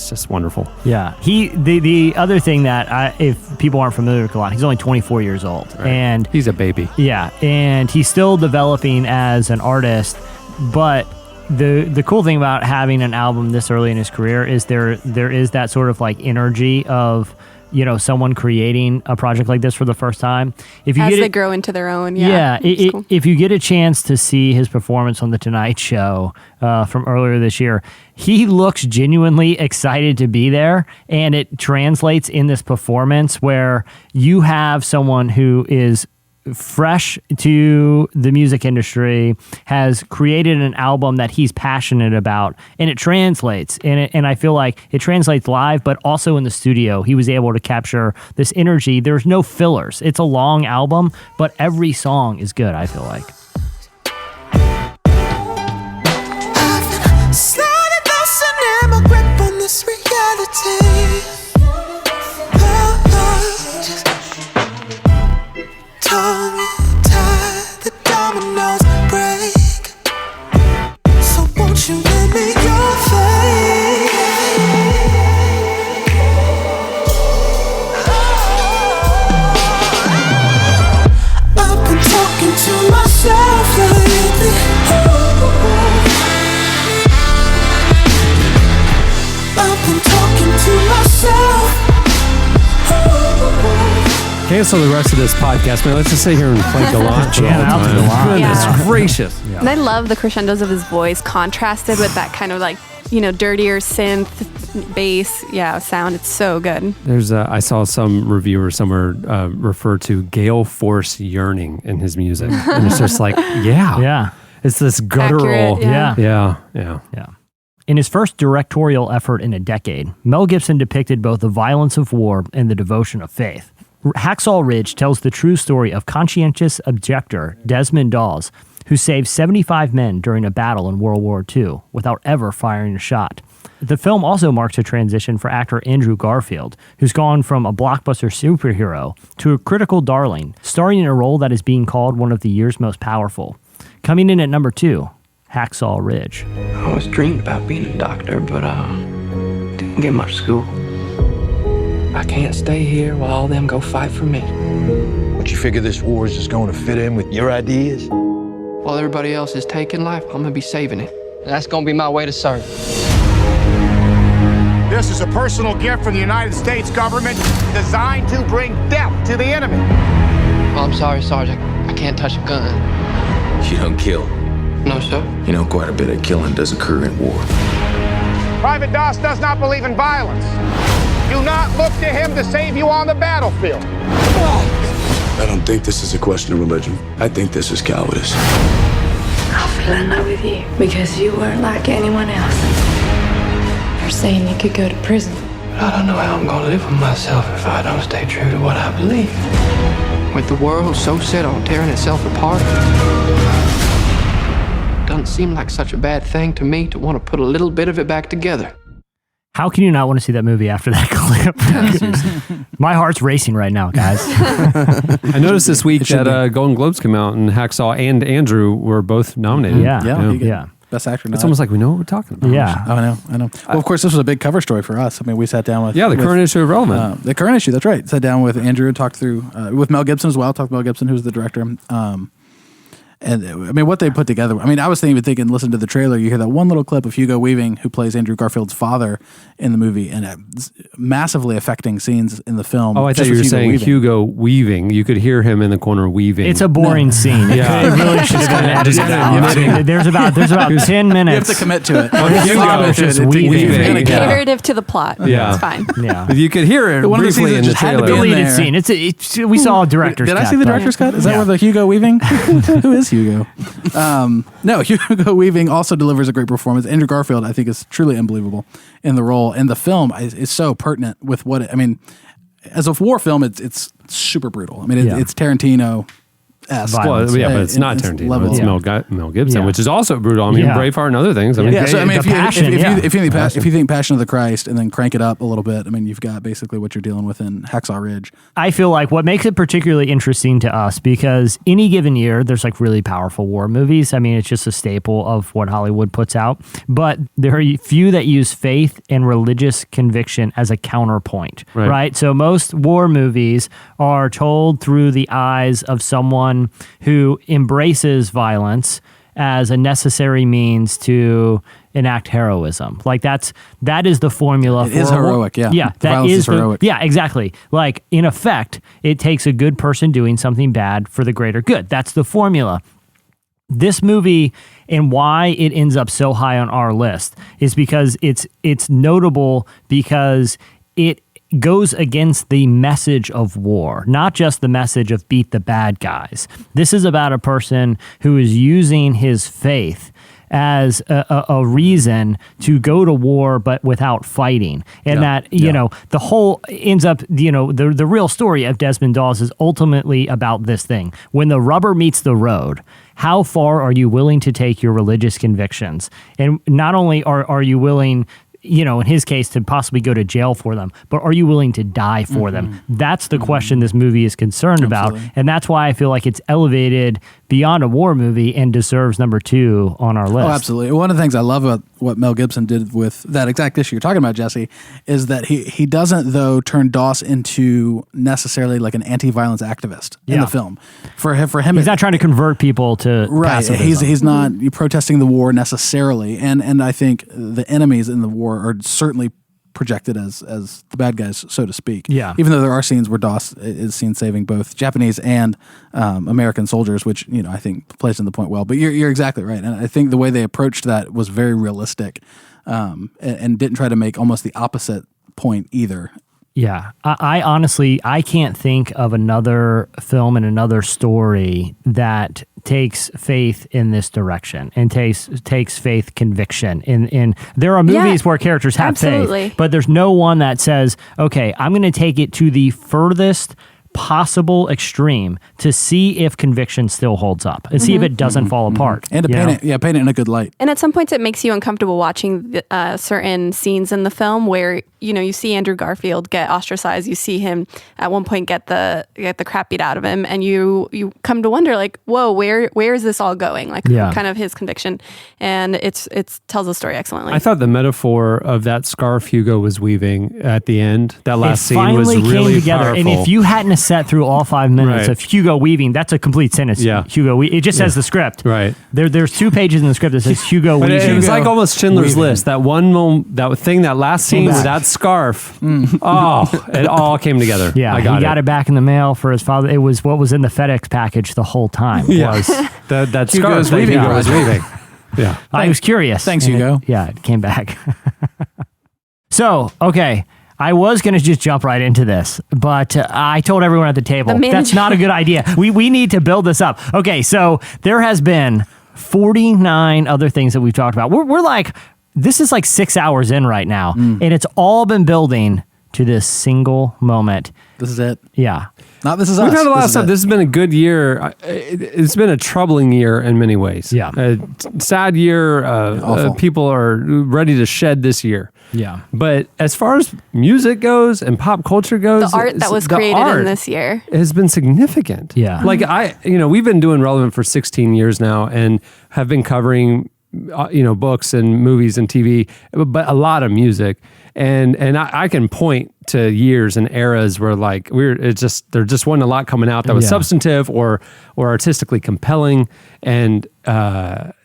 just wonderful. Yeah, the other thing that if people aren't familiar with Gallant, he's only 24 years old, and he's a baby. Yeah, and he's still developing as an artist, but the cool thing about having an album this early in his career is there is that sort of like energy of someone creating a project like this for the first time. As they grow into their own. Cool. If you get a chance to see his performance on The Tonight Show from earlier this year, he looks genuinely excited to be there, and it translates in this performance where you have someone who is fresh to the music industry, has created an album that he's passionate about, and it translates. And I feel like it translates live, but also in the studio. He was able to capture this energy. There's no fillers. It's a long album, but every song is good, I feel like. Cancel the rest of this podcast, man. Let's just sit here and play Gallant for the whole out to time. Gallant. Goodness Yeah. gracious. And I love the crescendos of his voice contrasted with that kind of like, dirtier synth bass, sound. It's so good. There's I saw some reviewer somewhere refer to gale force yearning in his music. And it's just like, Yeah. It's this guttural. Accurate, Yeah. In his first directorial effort in a decade, Mel Gibson depicted both the violence of war and the devotion of faith. Hacksaw Ridge tells the true story of conscientious objector Desmond Dawes, who saved 75 men during a battle in World War II without ever firing a shot. The film also marks a transition for actor Andrew Garfield, who's gone from a blockbuster superhero to a critical darling, starring in a role that is being called one of the year's most powerful. Coming in at number 2, Hacksaw Ridge. I always dreamed about being a doctor, but didn't get much school. I can't stay here while all them go fight for me. But you figure this war is just going to fit in with your ideas? While everybody else is taking life, I'm gonna be saving it. And that's gonna be my way to serve. This is a personal gift from the United States government designed to bring death to the enemy. Oh, I'm sorry, Sergeant. I can't touch a gun. You don't kill. No, sir. You know, quite a bit of killing does occur in war. Private Doss does not believe in violence. Do not look to him to save you on the battlefield. I don't think this is a question of religion. I think this is cowardice. I fell in love with you because you weren't like anyone else. You're saying you could go to prison. But I don't know how I'm gonna live with myself if I don't stay true to what I believe. With the world so set on tearing itself apart, doesn't seem like such a bad thing to me to want to put a little bit of it back together. How can you not want to see that movie after that clip? My heart's racing right now, guys. I noticed this week that Golden Globes came out and Hacksaw and Andrew were both nominated. Yeah. Best actor. It's almost like we know what we're talking about. Yeah. I know. Well, of course, this was a big cover story for us. I mean, we sat down with... the current issue of Relevant. The current issue, that's right. Sat down with Andrew and talked through... with Mel Gibson as well. Talked to Mel Gibson, who's the director. And I mean, what they put together, I mean, I was thinking, listen to the trailer, you hear that one little clip of Hugo Weaving, who plays Andrew Garfield's father in the movie, and massively affecting scenes in the film. Oh, I thought you were saying Hugo Weaving. You could hear him in the corner weaving. It's a boring scene. It really should have been edited out. There's about 10 minutes. You have to commit to it. Just weaving. Narrative to the plot. Yeah. It's fine. Yeah. But you could hear it one of the briefly in the just had to trailer. be in Deleted there. scene. We saw a director's cut. Did I see the director's cut? Is that where the Hugo Weaving? Who is Hugo? No, Hugo Weaving also delivers a great performance. Andrew Garfield, I think, is truly unbelievable in the role. And the film is so pertinent with what I mean, as a war film, it's super brutal. I mean, it's Tarantino. Well, but it's not Tarantino. It's Mel Gibson, which is also brutal. I mean, Braveheart and other things. I mean, so I mean, if you think Passion of the Christ and then crank it up a little bit, I mean, you've got basically what you're dealing with in Hacksaw Ridge. I feel like what makes it particularly interesting to us, because any given year, there's like really powerful war movies. I mean, it's just a staple of what Hollywood puts out. But there are few that use faith and religious conviction as a counterpoint, right? So most war movies are told through the eyes of someone who embraces violence as a necessary means to enact heroism. Like that is the formula. It is heroic, yeah. Yeah, that is heroic. Yeah, exactly. Like in effect, it takes a good person doing something bad for the greater good. That's the formula. This movie and why it ends up so high on our list is because it's notable because it goes against the message of war, not just the message of beat the bad guys. This is about a person who is using his faith as a reason to go to war, but without fighting. And the whole ends up, the real story of Desmond Dawes is ultimately about this thing. When the rubber meets the road, how far are you willing to take your religious convictions? And not only are you willing, in his case, to possibly go to jail for them, but are you willing to die for them? That's the question this movie is concerned about. And that's why I feel like it's elevated beyond a war movie and deserves number 2 on our list. Oh, absolutely. One of the things I love about what Mel Gibson did with that exact issue you're talking about, Jesse, is that he doesn't, though, turn Doss into necessarily like an anti-violence activist in the film. For him, he's not trying to convert people to pacifism. He's not protesting the war necessarily. And I think the enemies in the war are certainly projected as the bad guys, so to speak. Yeah. Even though there are scenes where Doss is seen saving both Japanese and American soldiers, which I think plays in the point well. But you're exactly right, and I think the way they approached that was very realistic, and didn't try to make almost the opposite point either. Yeah, I honestly, I can't think of another film and another story that takes faith in this direction and takes faith conviction. In there are movies where characters have faith, but there's no one that says, okay, I'm going to take it to the furthest possible extreme to see if conviction still holds up and see if it doesn't fall apart. And to paint it in a good light. And at some points it makes you uncomfortable watching certain scenes in the film where, you see Andrew Garfield get ostracized. You see him at one point get the crap beat out of him, and you come to wonder, like, whoa, where is this all going? Like, kind of his conviction. And it tells the story excellently. I thought the metaphor of that scarf Hugo was weaving at the end, that last scene was finally really came together. powerful. And if you hadn't sat through all 5 minutes of Hugo weaving, that's a complete sentence. Yeah. Hugo, it just says the script. Right. There's 2 pages in the script that says Hugo But weaving. it was like almost Schindler's List. That one moment, that last scene with that scarf. Oh, it all came together. Yeah, I he got it back in the mail for his father. It was what was in the FedEx package the whole time. Was that Hugo's scarf weaving. Hugo was weaving. Yeah. I was curious. Thanks, and Hugo. It came back. So, okay. I was going to just jump right into this, but I told everyone at the table, that's not a good idea. We need to build this up. Okay, so there has been 49 other things that we've talked about. We're like, this is like 6 hours in right now, and it's all been building to this single moment. This is it. Yeah. This is We've us. had a lot This of is stuff. it. This has been a good year. It's been a troubling year in many ways. Yeah. Sad year. People are ready to shed this year. Yeah. But as far as music goes and pop culture goes, the art that was created in this year has been significant. Yeah. Like we've been doing Relevant for 16 years now and have been covering, books and movies and TV, but a lot of music. And I can point to years and eras where there just wasn't a lot coming out that was substantive or artistically compelling. And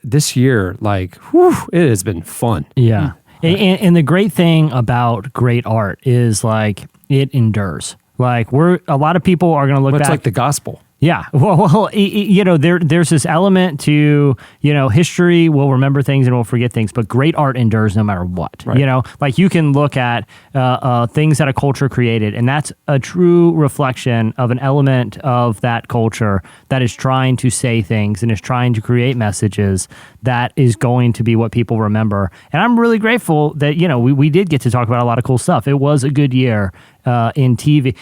this year, it has been fun. Yeah. And the great thing about great art is it endures. A lot of people are going to look back. It's like the gospel. Yeah. Well, there's this element to, history will remember things and will forget things, but great art endures no matter what. Right. You can look at things that a culture created, and that's a true reflection of an element of that culture that is trying to say things and is trying to create messages that is going to be what people remember. And I'm really grateful that, we did get to talk about a lot of cool stuff. It was a good year. In TV,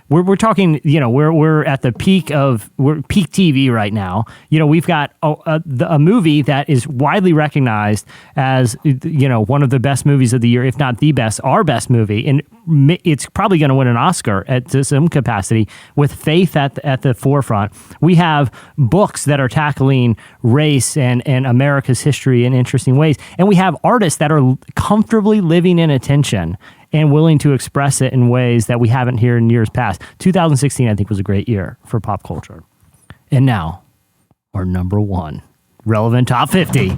we're talking, we're at the peak TV right now. We've got a movie that is widely recognized as, one of the best movies of the year, if not the best, our best movie. And it's probably going to win an Oscar at some capacity with faith at the forefront. We have books that are tackling race and America's history in interesting ways. And we have artists that are comfortably living in attention and willing to express it in ways that we haven't here in years past. 2016, I think, was a great year for pop culture. And now, our number 1 relevant top 50.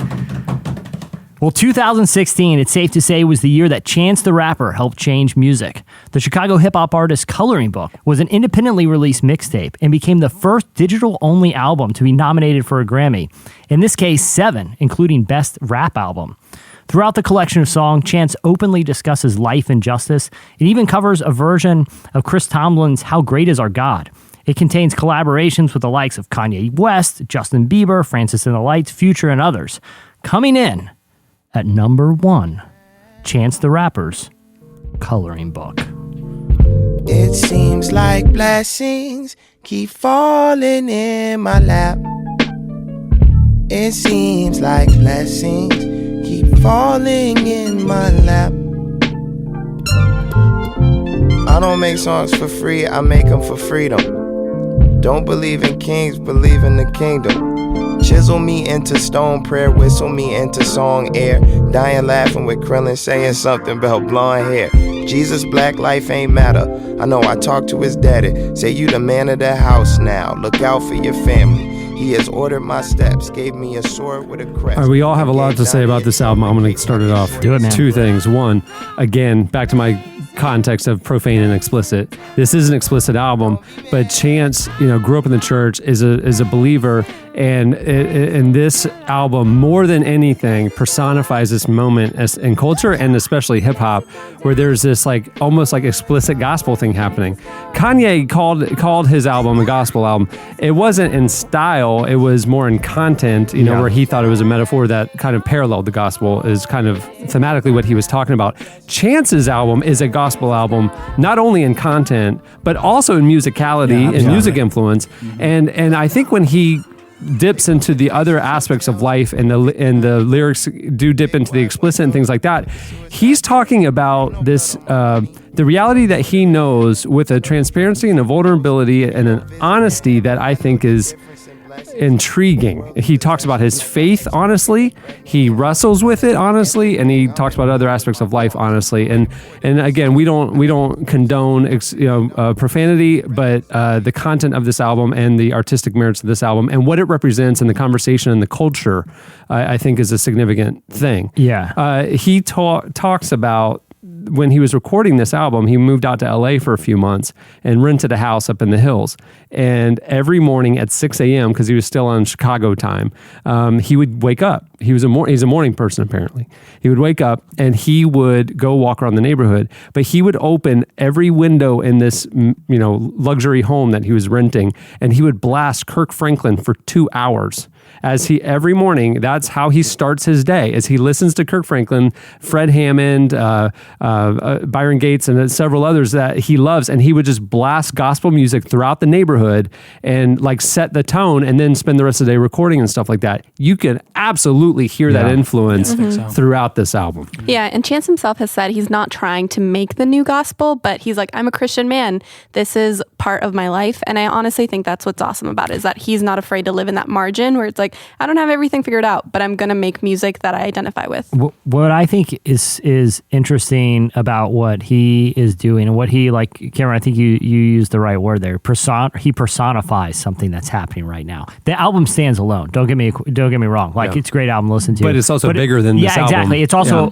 Well, 2016, it's safe to say, was the year that Chance the Rapper helped change music. The Chicago hip-hop artist's Coloring Book was an independently released mixtape and became the first digital-only album to be nominated for a Grammy. In this case, 7, including Best Rap Album. Throughout the collection of songs, Chance openly discusses life and justice. It even covers a version of Chris Tomlin's How Great Is Our God. It contains collaborations with the likes of Kanye West, Justin Bieber, Francis and the Lights, Future, and others. Coming in at number 1, Chance the Rapper's Coloring Book. It seems like blessings keep falling in my lap. It seems like blessings keep falling in my lap. I don't make songs for free, I make them for freedom. Don't believe in kings, believe in the kingdom. Chisel me into stone, prayer whistle me into song air. Dying laughing with Krillin saying something about blonde hair. Jesus, black life ain't matter. I know I talked to his daddy. Say you the man of the house now. Look out for your family. He has ordered my steps, gave me a sword with a crest. All right, we all have a lot to say about this album. I'm going to start it off. Do it, man. Two things. One, again, back to my context of profane and explicit. This is an explicit album, but Chance, grew up in the church, is a believer, and this album, more than anything, personifies this moment in culture and especially hip hop, where there's this almost explicit gospel thing happening. Kanye called his album a gospel album. It wasn't in style; it was more in content. Where he thought it was a metaphor that kind of paralleled the gospel, is kind of thematically what he was talking about. Chance's album is a gospel album, not only in content but also in musicality and music influence. And I think when he dips into the other aspects of life and the lyrics do dip into the explicit and things like that, he's talking about this the reality that he knows with a transparency and a vulnerability and an honesty that I think is intriguing. He talks about his faith honestly, he wrestles with it honestly, and he talks about other aspects of life honestly. And again, we don't condone profanity, but the content of this album and the artistic merits of this album and what it represents in the conversation and the culture, I think is a significant thing. Yeah. He talks about when he was recording this album, he moved out to LA for a few months and rented a house up in the hills. And every morning at 6 a.m., because he was still on Chicago time, he would wake up. He's a morning person, apparently. He would wake up and he would go walk around the neighborhood, but he would open every window in this, luxury home that he was renting, and he would blast Kirk Franklin for 2 hours. Every morning, that's how he starts his day, as he listens to Kirk Franklin, Fred Hammond, Byron Gates, and several others that he loves, and he would just blast gospel music throughout the neighborhood and set the tone, and then spend the rest of the day recording and stuff like that. You can absolutely hear that influence throughout this album. Yeah, and Chance himself has said he's not trying to make the new gospel, but he's like, I'm a Christian man. This is part of my life, and I honestly think that's what's awesome about it, is that he's not afraid to live in that margin where it's like, I don't have everything figured out, but I'm going to make music that I identify with. What I think is interesting about what he is doing, and what he, Cameron, I think you used the right word there. He personifies something that's happening right now. The album stands alone. Don't get me wrong. It's a great album to listen to. But it's also bigger than this album. Yeah, exactly. It's also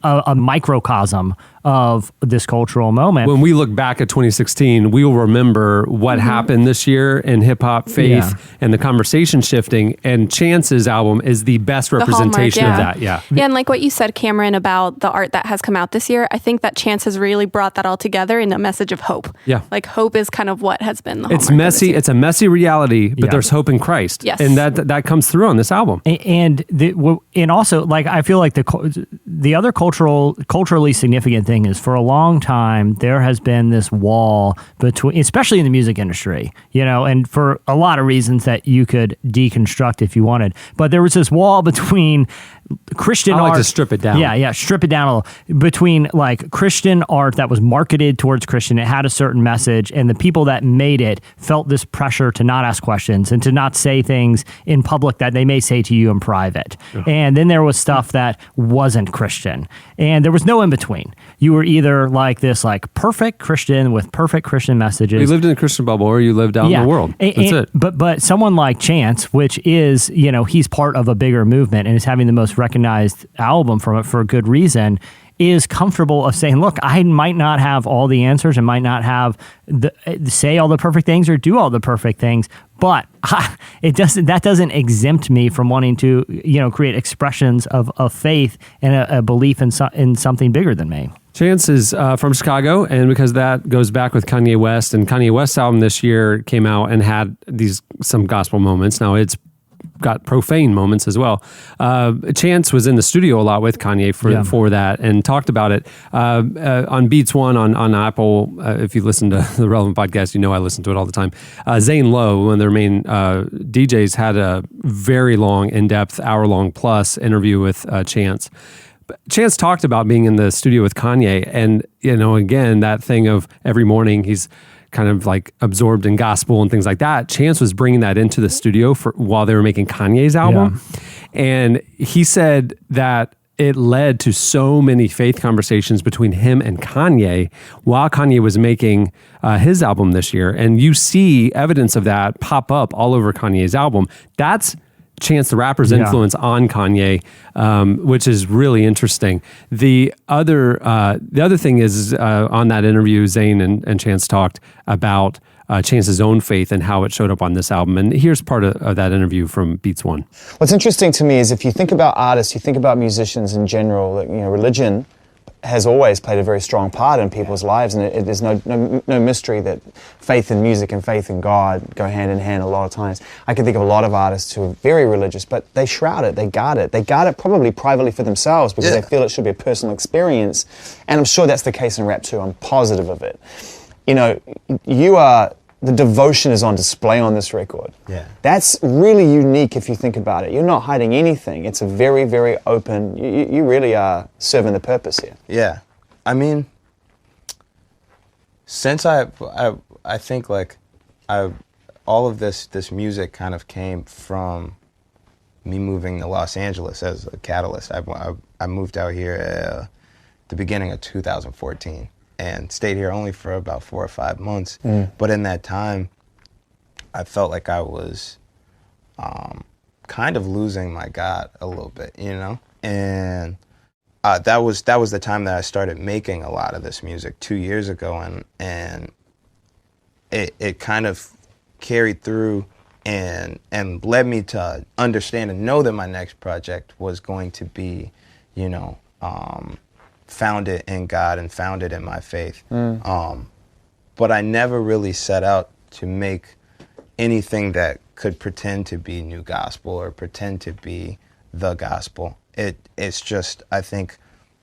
a microcosm of this cultural moment. When we look back at 2016, we will remember what happened this year in hip hop, faith, and the conversation shifting. And Chance's album is the best representation of that. Yeah, and like what you said, Cameron, about the art that has come out this year, I think that Chance has really brought that all together in a message of hope. Yeah, hope is kind of what has been the hallmark. It's messy. It's a messy reality, but there's hope in Christ. Yes, and that comes through on this album. And also, I feel like the other culturally significant thing is, for a long time there has been this wall between, especially in the music industry, and for a lot of reasons that you could deconstruct if you wanted, but there was this wall between Christian art. I like to strip it down. Yeah, strip it down a little. Between Christian art that was marketed towards Christian, it had a certain message, and the people that made it felt this pressure to not ask questions and to not say things in public that they may say to you in private. Yeah. And then there was stuff that wasn't Christian, and there was no in between. You were either this perfect Christian with perfect Christian messages. You lived in a Christian bubble, or you lived out in the world. That's it. But someone like Chance, which is, he's part of a bigger movement and is having the most recognized album from it for a good reason, is comfortable of saying, look, I might not have all the answers and might not have say all the perfect things or do all the perfect things, but that doesn't exempt me from wanting to, create expressions of faith and a belief in something bigger than me. Chance is from Chicago, and because that goes back with Kanye West, and Kanye West's album this year came out and had some gospel moments. Now it's got profane moments as well. Chance was in the studio a lot with Kanye for that, and talked about it on Beats One on Apple. If you listen to the Relevant podcast, I listen to it all the time. Zane Lowe, one of their main DJs, had a very long, in-depth, hour-long plus interview with Chance. Chance talked about being in the studio with Kanye, and again, that thing of every morning he's kind of absorbed in gospel and things like that. Chance was bringing that into the studio while they were making Kanye's album. Yeah. And he said that it led to so many faith conversations between him and Kanye while Kanye was making his album this year. And you see evidence of that pop up all over Kanye's album. That's Chance the Rapper's influence on Kanye, which is really interesting. The other thing is on that interview, Zayn and Chance talked about Chance's own faith and how it showed up on this album. And here's part of that interview from Beats One. What's interesting to me is if you think about artists, you think about musicians in general, religion has always played a very strong part in people's lives, and there's no mystery that faith in music and faith in God go hand in hand a lot of times. I can think of a lot of artists who are very religious, but they shroud it, they guard it. They guard it probably privately for themselves because they feel it should be a personal experience, and I'm sure that's the case in rap too. I'm positive of it. The devotion is on display on this record. Yeah. That's really unique if you think about it. You're not hiding anything. It's a very, very open, you really are serving the purpose here. Yeah. I mean, since I think all of this music kind of came from me moving to Los Angeles as a catalyst. I moved out here at the beginning of 2014. And stayed here only for about 4 or 5 months. But in that time, I felt like I was kind of losing my God a little bit, And that was the time that I started making a lot of this music 2 years ago, and it kind of carried through and led me to understand and know that my next project was going to be, founded in God and founded in my faith. But I never really set out to make anything that could pretend to be new gospel or pretend to be the gospel. It's just, I think,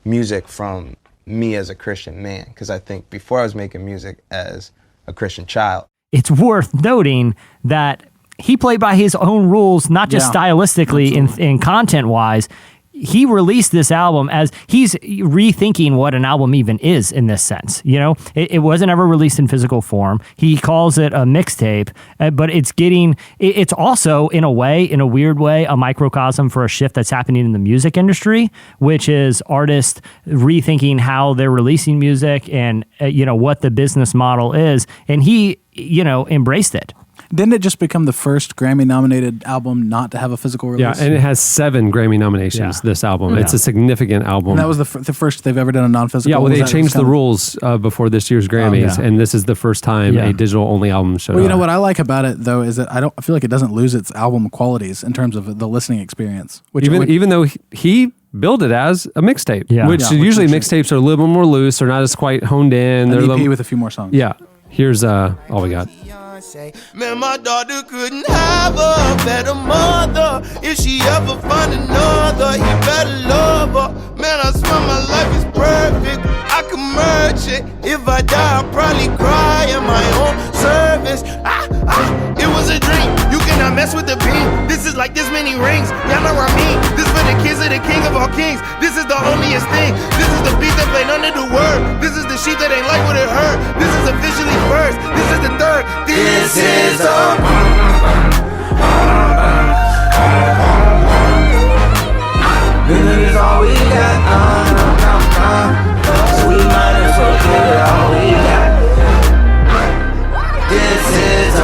music from me as a Christian man, because I think before I was making music as a Christian child. It's worth noting that he played by his own rules, not just stylistically and content-wise. He released this album as he's rethinking what an album even is in this sense. It wasn't ever released in physical form. He calls it a mixtape, but it's also in a weird way, a microcosm for a shift that's happening in the music industry, which is artists rethinking how they're releasing music and, what the business model is. And he, embraced it. Didn't it just become the first Grammy-nominated album not to have a physical release? Yeah, and it has 7 Grammy nominations, this album. It's a significant album. And that was the first they've ever done a non-physical? Yeah, well, they changed the rules before this year's Grammys, and this is the first time a digital-only album showed up. Well, you know what I like about it, though, is that I feel like it doesn't lose its album qualities in terms of the listening experience. Even though he billed it as a mixtape, which usually mixtapes are a little bit more loose, they're not as quite honed in. An EP with a few more songs. Yeah. Here's all we got. Man, my daughter couldn't have a better mother. If she ever find another, he better love her. Man, I swear my life is perfect. I can merge it. If I die, I'll probably cry in my own service. It was a dream. You cannot mess with the beam. This is like this many rings. Y'all know what I mean. This for the kids of the king of all kings. This is the holiest thing. This is the beat that played under the word. This is the sheep that ain't like what it heard. This is officially first. This is the third. This is the This is all we got. So we might as well give it all we got. This is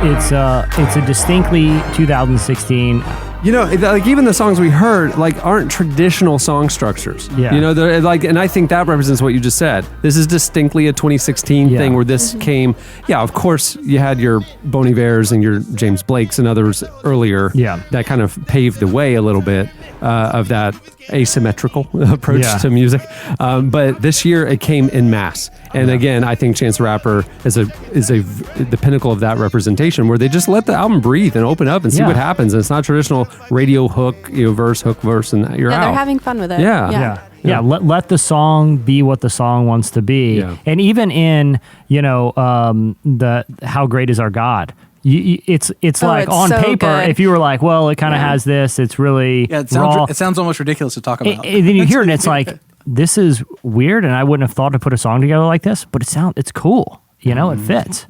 it's a distinctly 2016. Even the songs we heard, aren't traditional song structures. Yeah. They're and I think that represents what you just said. This is distinctly a 2016 thing where this came. Yeah, of course, you had your Bon Ivers and your James Blakes and others earlier. Yeah. That kind of paved the way a little bit of that asymmetrical approach to music. But this year it came in mass. And again, I think Chance the Rapper is the pinnacle of that representation, where they just let the album breathe and open up and see what happens. And it's not traditional radio hook, verse, hook, verse, and you're out. They're having fun with it. Yeah. Let the song be what the song wants to be. Yeah. And even in, the How Great Is Our God, it's like it's on so paper, good. if you were like, well, it kind of has this, it's really raw. It sounds almost ridiculous to talk about. And then you hear it and it's like, this is weird, and I wouldn't have thought to put a song together like this, but it's cool. It fits.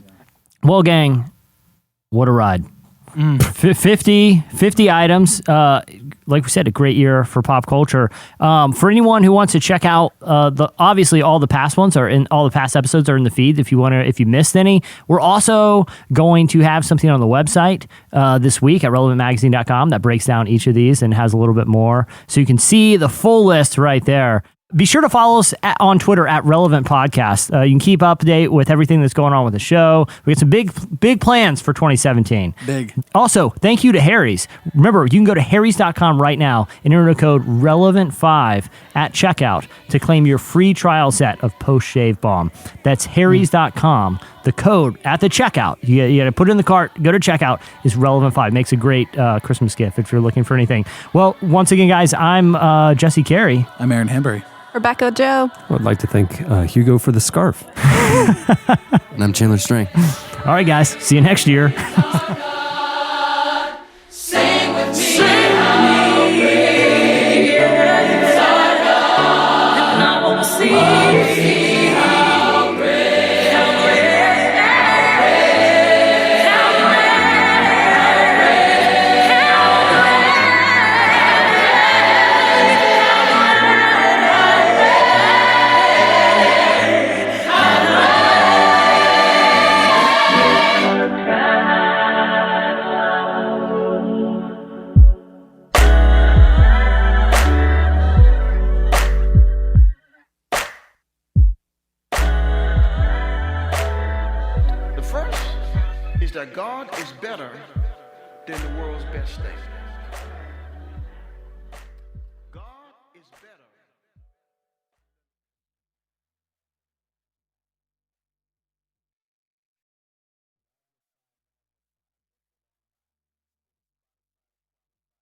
Well, gang, what a ride. 50 items. Like we said, a great year for pop culture. For anyone who wants to check out obviously all the past ones are in all the past episodes are in the feed. If you missed any, we're also going to have something on the website this week at relevantmagazine.com that breaks down each of these and has a little bit more, so you can see the full list right there. Be sure to follow us on Twitter at Relevant Podcast. You can keep up to date with everything that's going on with the show. We got some big plans for 2017. Big. Also, thank you to Harry's. Remember, you can go to harrys.com right now and enter the code RELEVANT5 at checkout to claim your free trial set of post-shave balm. That's harrys.com. The code at the checkout, you got to put it in the cart, go to checkout, is Relevant5. Makes a great Christmas gift if you're looking for anything. Well, once again, guys, I'm Jesse Carey. I'm Aaron Hanbury. Rebecca Joe. I'd like to thank Hugo for the scarf. And I'm Chandler String. All right, guys. See you next year. Sing with me. Sing how great inside God. And I want to see how great, how great, how great, how great, how The first is that God is better than the world's best thing.